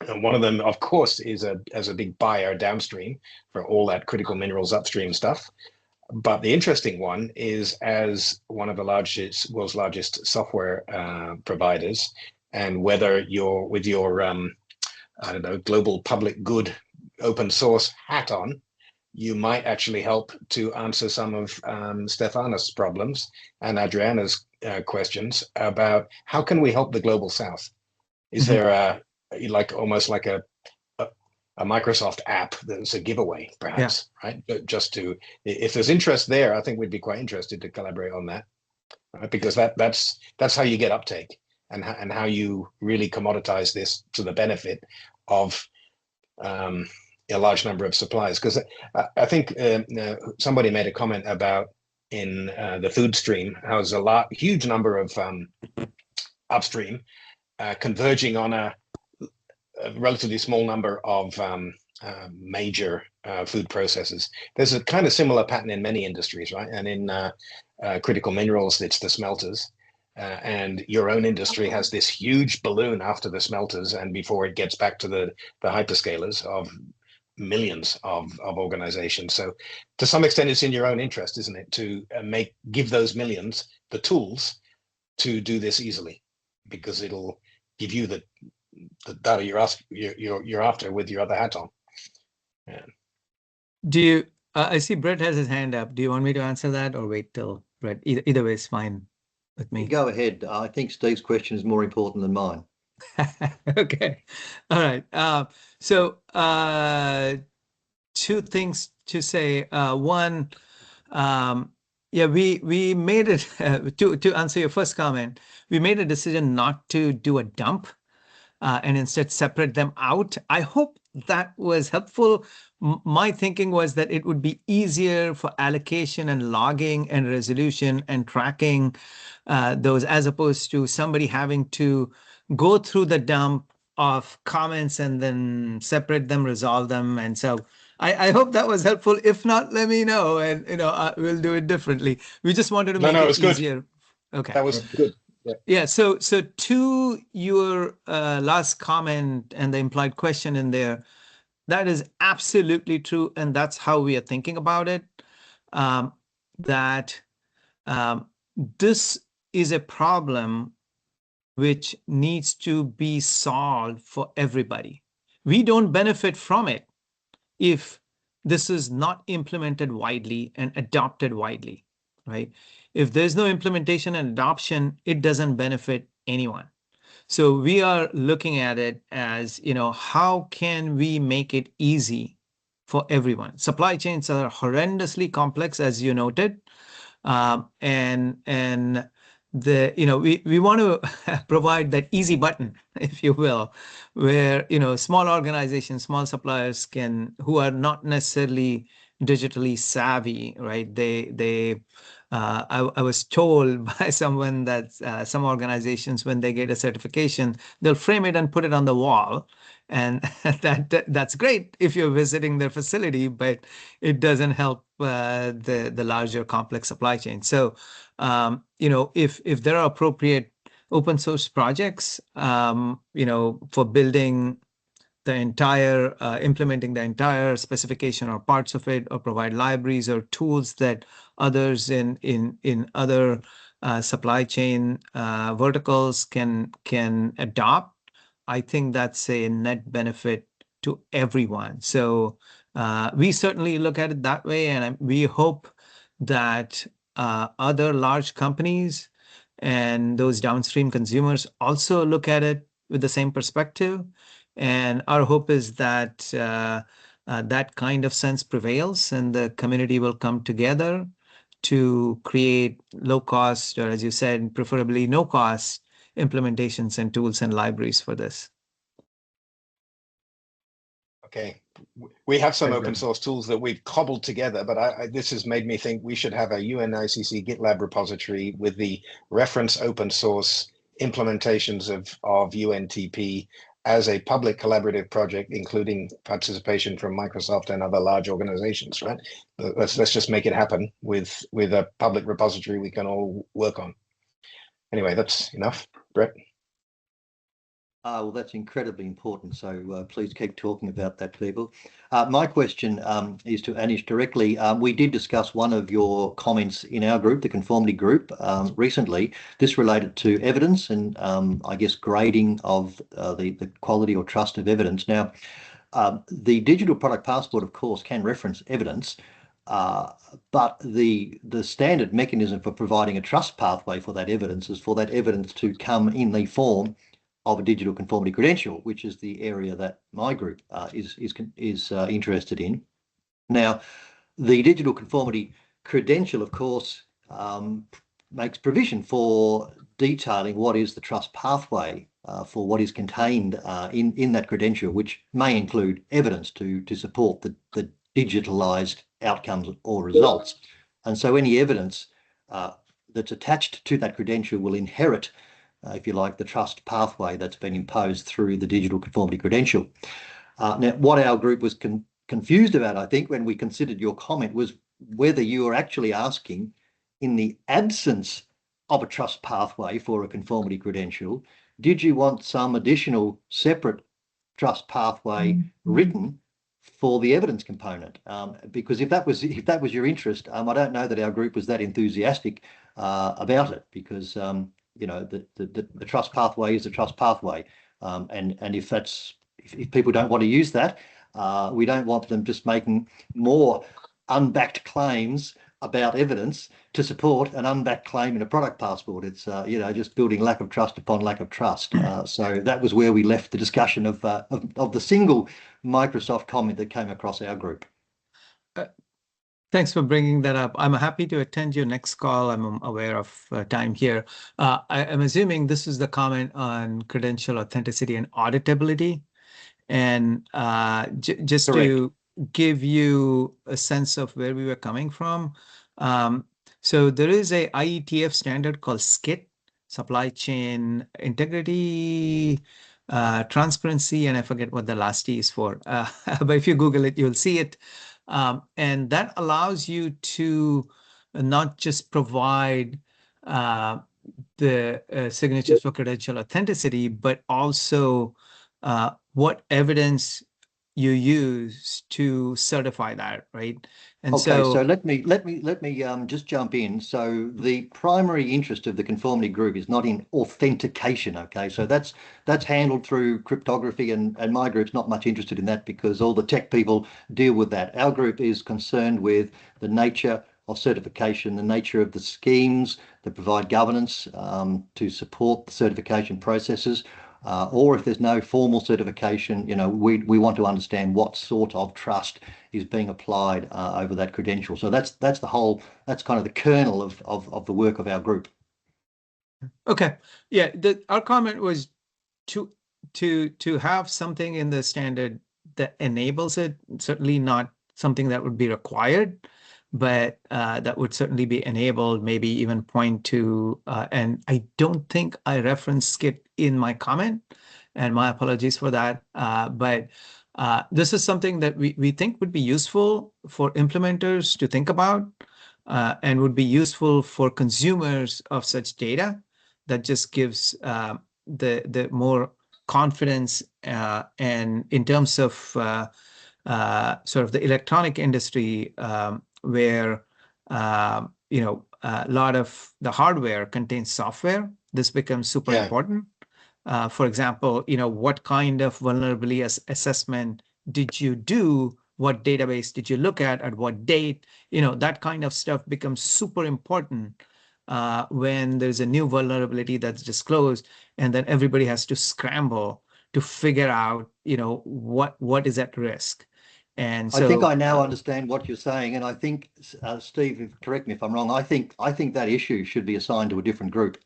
S2: And one of them, of course, is as a big buyer downstream for all that critical minerals upstream stuff. But the interesting one is as one of the world's largest software providers, and whether you're with your, I don't know, global public good open source hat on, you might actually help to answer some of Stefanos' problems and Adriana's questions about how can we help the Global South? Is there almost like a Microsoft app that's a giveaway, perhaps, right? But just to, if there's interest there, I think we'd be quite interested to collaborate on that, right? Because that's how you get uptake and how you really commoditize this to the benefit of a large number of suppliers. Because I think somebody made a comment about in the food stream, how there's a huge number of upstream converging on a relatively small number of major food processors. There's a kind of similar pattern in many industries, right? And in critical minerals, it's the smelters. And your own industry has this huge balloon after the smelters and before it gets back to the hyperscalers of millions of organizations. So to some extent, it's in your own interest, isn't it, to give those millions the tools to do this easily, because it'll give you the data you're after with your other hat on. Yeah.
S9: Do you? I see Brett has his hand up. Do you want me to answer that or wait till Brett? Either way is fine with me.
S3: Go ahead. I think Steve's question is more important than mine.
S9: Okay. All right. So two things to say. One, yeah, we made it to answer your first comment. We made a decision not to do a dump and instead separate them out. I hope that was helpful. My thinking was that it would be easier for allocation and logging and resolution and tracking those, as opposed to somebody having to go through the dump of comments and then separate them, resolve them. And so I hope that was helpful. If not, let me know, and we'll do it differently. We just wanted to make it easier. Okay,
S2: that was good.
S9: Yeah. So to your last comment and the implied question in there, that is absolutely true, and that's how we are thinking about it. That this is a problem which needs to be solved for everybody. We don't benefit from it if this is not implemented widely and adopted widely, right? If there's no implementation and adoption, it doesn't benefit anyone. So we are looking at it as, how can we make it easy for everyone? Supply chains are horrendously complex, as you noted, and we want to provide that easy button, if you will, where small organizations, small suppliers who are not necessarily digitally savvy, right? I was told by someone that some organizations, when they get a certification, they'll frame it and put it on the wall. And that's great if you're visiting their facility, but it doesn't help the larger complex supply chain. So, if there are appropriate open source projects, for building the entire, implementing the entire specification or parts of it, or provide libraries or tools that others in other supply chain verticals can adopt, I think that's a net benefit to everyone. So we certainly look at it that way, and we hope that other large companies and those downstream consumers also look at it with the same perspective. And our hope is that that kind of sense prevails and the community will come together to create low cost, or as you said, preferably no cost implementations and tools and libraries for this.
S2: Okay, we have some open source tools that we've cobbled together, but this has made me think we should have a UNICC GitLab repository with the reference open source implementations of UNTP as a public collaborative project, including participation from Microsoft and other large organizations, right? Let's just make it happen with a public repository we can all work on. Anyway, that's enough. Brett?
S3: Well, that's incredibly important. So please keep talking about that, people. My question is to Anish directly. We did discuss one of your comments in our group, the conformity group, recently. This related to evidence and I guess grading of the quality or trust of evidence. Now, the digital product passport, of course, can reference evidence, but the standard mechanism for providing a trust pathway for that evidence is for that evidence to come in the form of a digital conformity credential, which is the area that my group is interested in. Now, the digital conformity credential, of course, makes provision for detailing what is the trust pathway for what is contained in that credential, which may include evidence to support the digitalized outcomes or results. And so any evidence that's attached to that credential will inherit, if you like, the trust pathway that's been imposed through the digital conformity credential. Now, what our group was confused about, I think, when we considered your comment, was whether you were actually asking, in the absence of a trust pathway for a conformity credential, did you want some additional separate trust pathway written for the evidence component? Because if that was your interest, I don't know that our group was that enthusiastic about it, because you know, the trust pathway is the trust pathway, and if people don't want to use that, we don't want them just making more unbacked claims about evidence to support an unbacked claim in a product passport. It's you know, just building lack of trust upon lack of trust. So that was where we left the discussion of the single Microsoft comment that came across our group.
S9: Thanks for bringing that up. I'm happy to attend your next call. I'm aware of time here. I'm assuming this is the comment on credential authenticity and auditability. And just
S3: Correct.
S9: To give you a sense of where we were coming from. So there is a IETF standard called SCIT, Supply Chain Integrity, Transparency, and I forget what the last T is for. But if you Google it, you'll see it. And that allows you to not just provide the signatures for credential authenticity, but also what evidence you use to certify that, right? And
S3: okay, so let me just jump in. So the primary interest of the conformity group is not in authentication. Okay, so that's handled through cryptography, and my group's not much interested in that because all the tech people deal with that. Our group is concerned with the nature of certification, the nature of the schemes that provide governance to support the certification processes. Or if there's no formal certification, you know, we want to understand what sort of trust is being applied over that credential. So that's kind of the kernel of the work of our group.
S9: Okay, yeah, our comment was to have something in the standard that enables it. Certainly not something that would be required, but that would certainly be enabled, maybe even point to, and I don't think I referenced SCIT in my comment, and my apologies for that. But this is something that we think would be useful for implementers to think about, and would be useful for consumers of such data. That just gives the more confidence, and in terms of sort of the electronic industry, where you know, a lot of the hardware contains software, this becomes super important. For example, you know, what kind of vulnerability assessment did you do? What database did you look at what date? You know, that kind of stuff becomes super important when there's a new vulnerability that's disclosed, and then everybody has to scramble to figure out, you know, what is at risk. And so
S3: I think I now understand what you're saying, and I think, Steve, correct me if I'm wrong, I think that issue should be assigned to a different group.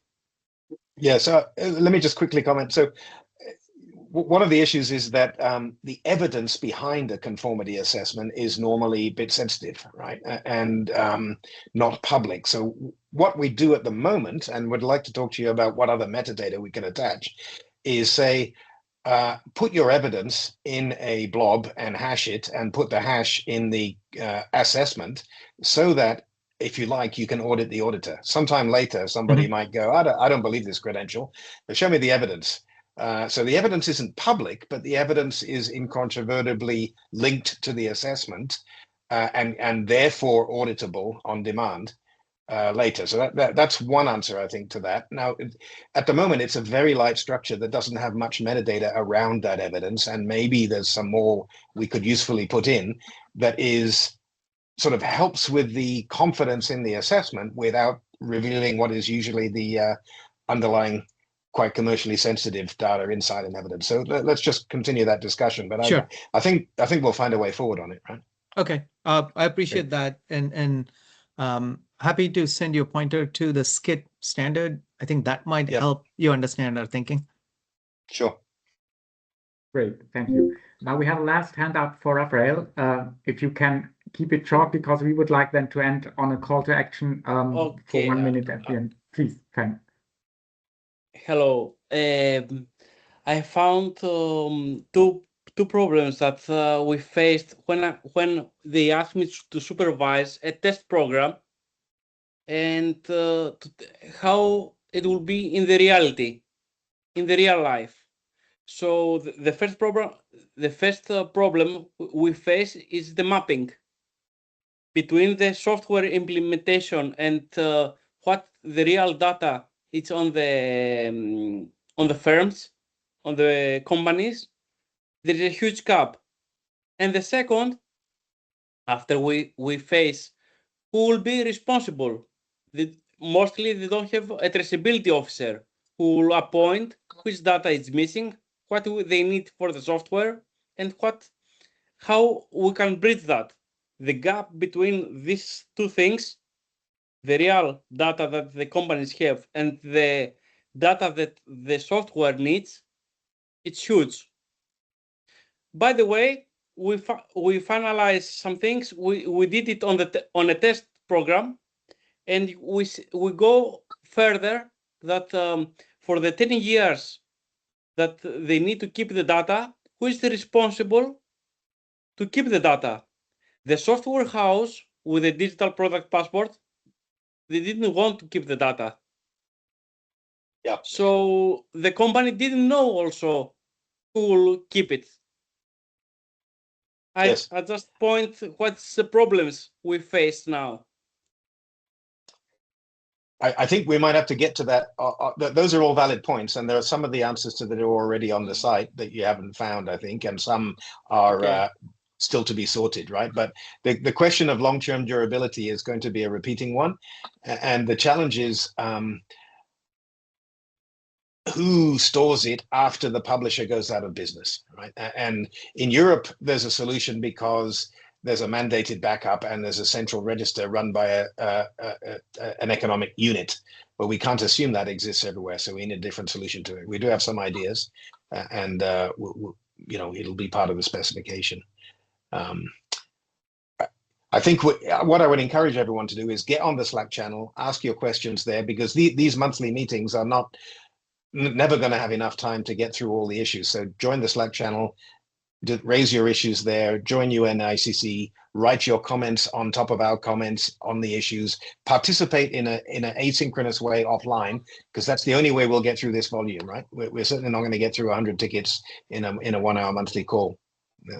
S2: Yeah, so let me just quickly comment. So one of the issues is that the evidence behind a conformity assessment is normally a bit sensitive, right? And not public. So what we do at the moment, and would like to talk to you about what other metadata we can attach, is say, put your evidence in a blob and hash it, and put the hash in the assessment, so that if you like, you can audit the auditor. Sometime later, somebody might go, I don't believe this credential, but show me the evidence. So the evidence isn't public, but the evidence is incontrovertibly linked to the assessment, and therefore auditable on demand later. So that's one answer, I think, to that. Now, at the moment, it's a very light structure that doesn't have much metadata around that evidence, and maybe there's some more we could usefully put in that is sort of helps with the confidence in the assessment without revealing what is usually the underlying quite commercially sensitive data inside an evidence. So let's just continue that discussion. But
S9: sure.
S2: I think we'll find a way forward on it, right?
S9: Okay, I appreciate that, and happy to send you a pointer to the SCIT standard. I think that might help you understand our thinking.
S2: Sure.
S1: Great, thank you. Now we have a last handout for Raphael. If you can keep it short, because we would like then to end on a call to action for 1 minute at the end. Please, Fen.
S10: Hello. I found two problems that we faced when they asked me to supervise a test program, and how it will be in the reality, in the real life. So the first problem we face is the mapping between the software implementation and what the real data is on the firms, on the companies. There is a huge gap. And the second, after we face who will be responsible. Mostly they don't have a traceability officer who will appoint which data is missing, what they need for the software, and how we can bridge that. The gap between these two things, the real data that the companies have and the data that the software needs, it's huge. By the way, we finalized some things. We did it on a test program, and we go further that for the 10 years that they need to keep the data, who is responsible to keep the data? The software house with a digital product passport, they didn't want to keep the data.
S2: Yeah.
S10: So the company didn't know also who will keep it. I just point what's the problems we face now.
S2: I think we might have to get to that. Those are all valid points, and there are some of the answers to that are already on the site that you haven't found, I think, and some are still to be sorted, right? But the question of long-term durability is going to be a repeating one, and the challenge is who stores it after the publisher goes out of business, right? And in Europe, there's a solution because there's a mandated backup and there's a central register run by an economic unit, but we can't assume that exists everywhere. So we need a different solution to it. We do have some ideas, and it'll be part of the specification. I think what I would encourage everyone to do is get on the Slack channel, ask your questions there, because these monthly meetings are never going to have enough time to get through all the issues. So join the Slack channel, raise your issues there, join UNICC, write your comments on top of our comments on the issues, participate in an asynchronous way offline, because that's the only way we'll get through this volume, right? We're certainly not going to get through 100 tickets in a 1 hour monthly call.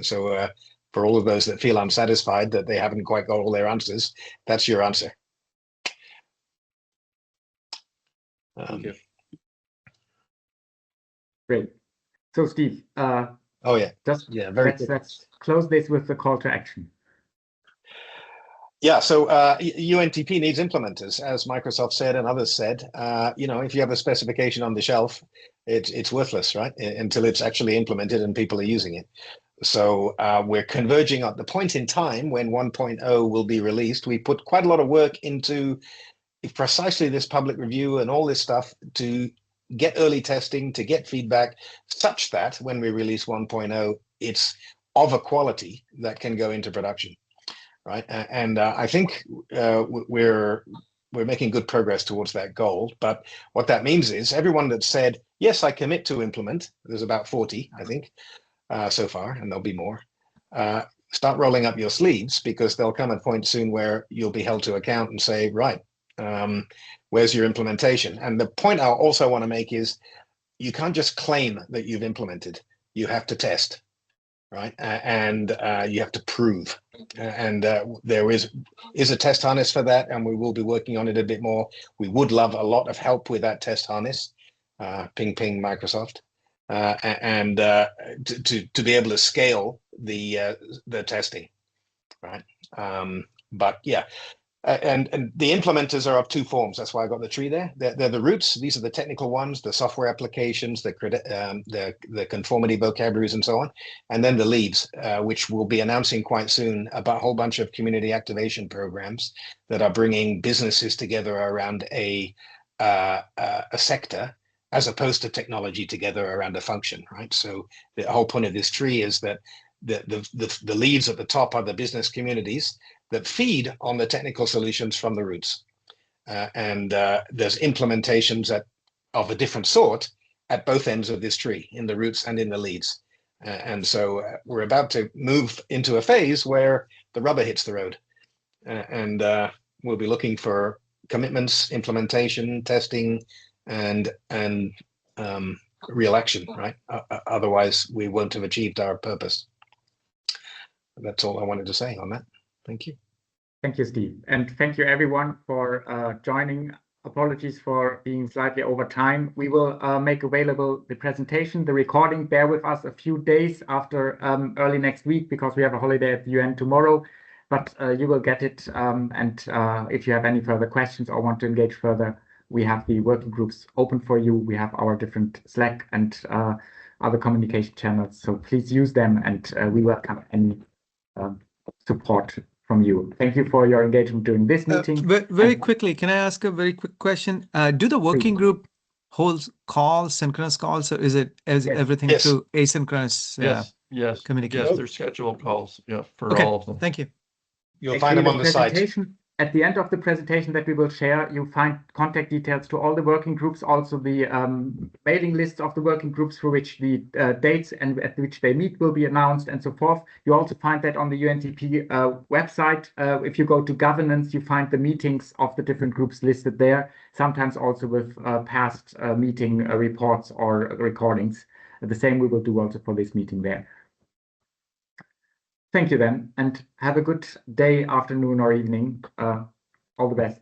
S2: So for all of those that feel unsatisfied that they haven't quite got all their answers, that's your answer.
S10: Thank you.
S1: Great. So Steve, let's close this with the call to action.
S2: Yeah, so UNTP needs implementers, as Microsoft said and others said. If you have a specification on the shelf, it's worthless, right? Until it's actually implemented and people are using it. So we're converging at the point in time when 1.0 will be released. We put quite a lot of work into precisely this public review and all this stuff to get early testing, to get feedback, such that when we release 1.0, it's of a quality that can go into production, right? And I think we're making good progress towards that goal. But what that means is everyone that said, yes, I commit to implement, there's about 40, I think, so far, and there'll be more. Start rolling up your sleeves, because there'll come a point soon where you'll be held to account and say, right, where's your implementation? And the point I also want to make is you can't just claim that you've implemented. You have to test, right? And you have to prove. And there is a test harness for that, and we will be working on it a bit more. We would love a lot of help with that test harness. Ping, ping, Microsoft. And to be able to scale the testing, right? But yeah, and the implementers are of two forms. That's why I got the tree there. They're the roots. These are the technical ones, the software applications, the conformity vocabularies, and so on. And then the leads, which we'll be announcing quite soon, about a whole bunch of community activation programs that are bringing businesses together around a sector, as opposed to technology together around a function, right? So the whole point of this tree is that the leads at the top are the business communities that feed on the technical solutions from the roots. And there's implementations of a different sort at both ends of this tree, in the roots and in the leads. And so we're about to move into a phase where the rubber hits the road. And we'll be looking for commitments, implementation, testing, and real action, right? Otherwise, we won't have achieved our purpose. That's all I wanted to say on that. Thank you.
S1: Thank you, Steve. And thank you, everyone, for joining. Apologies for being slightly over time. We will make available the presentation, the recording. Bear with us a few days after early next week, because we have a holiday at the UN tomorrow. But you will get it. And if you have any further questions or want to engage further, we have the working groups open for you. We have our different Slack and other communication channels. So please use them, and we welcome any support from you. Thank you for your engagement during this meeting.
S9: Very quickly, can I ask a very quick question? Do the working group hold calls, synchronous calls, or is everything through asynchronous communication?
S4: Yes, they're scheduled calls, for all of them.
S9: Thank you.
S2: You'll find them on the site.
S1: At the end of the presentation that we will share, you'll find contact details to all the working groups, also the mailing lists of the working groups for which the dates and at which they meet will be announced, and so forth. You also find that on the UNTP website. If you go to governance, you find the meetings of the different groups listed there, sometimes also with past meeting reports or recordings. The same we will do also for this meeting there. Thank you then, and have a good day, afternoon, or evening. All the best.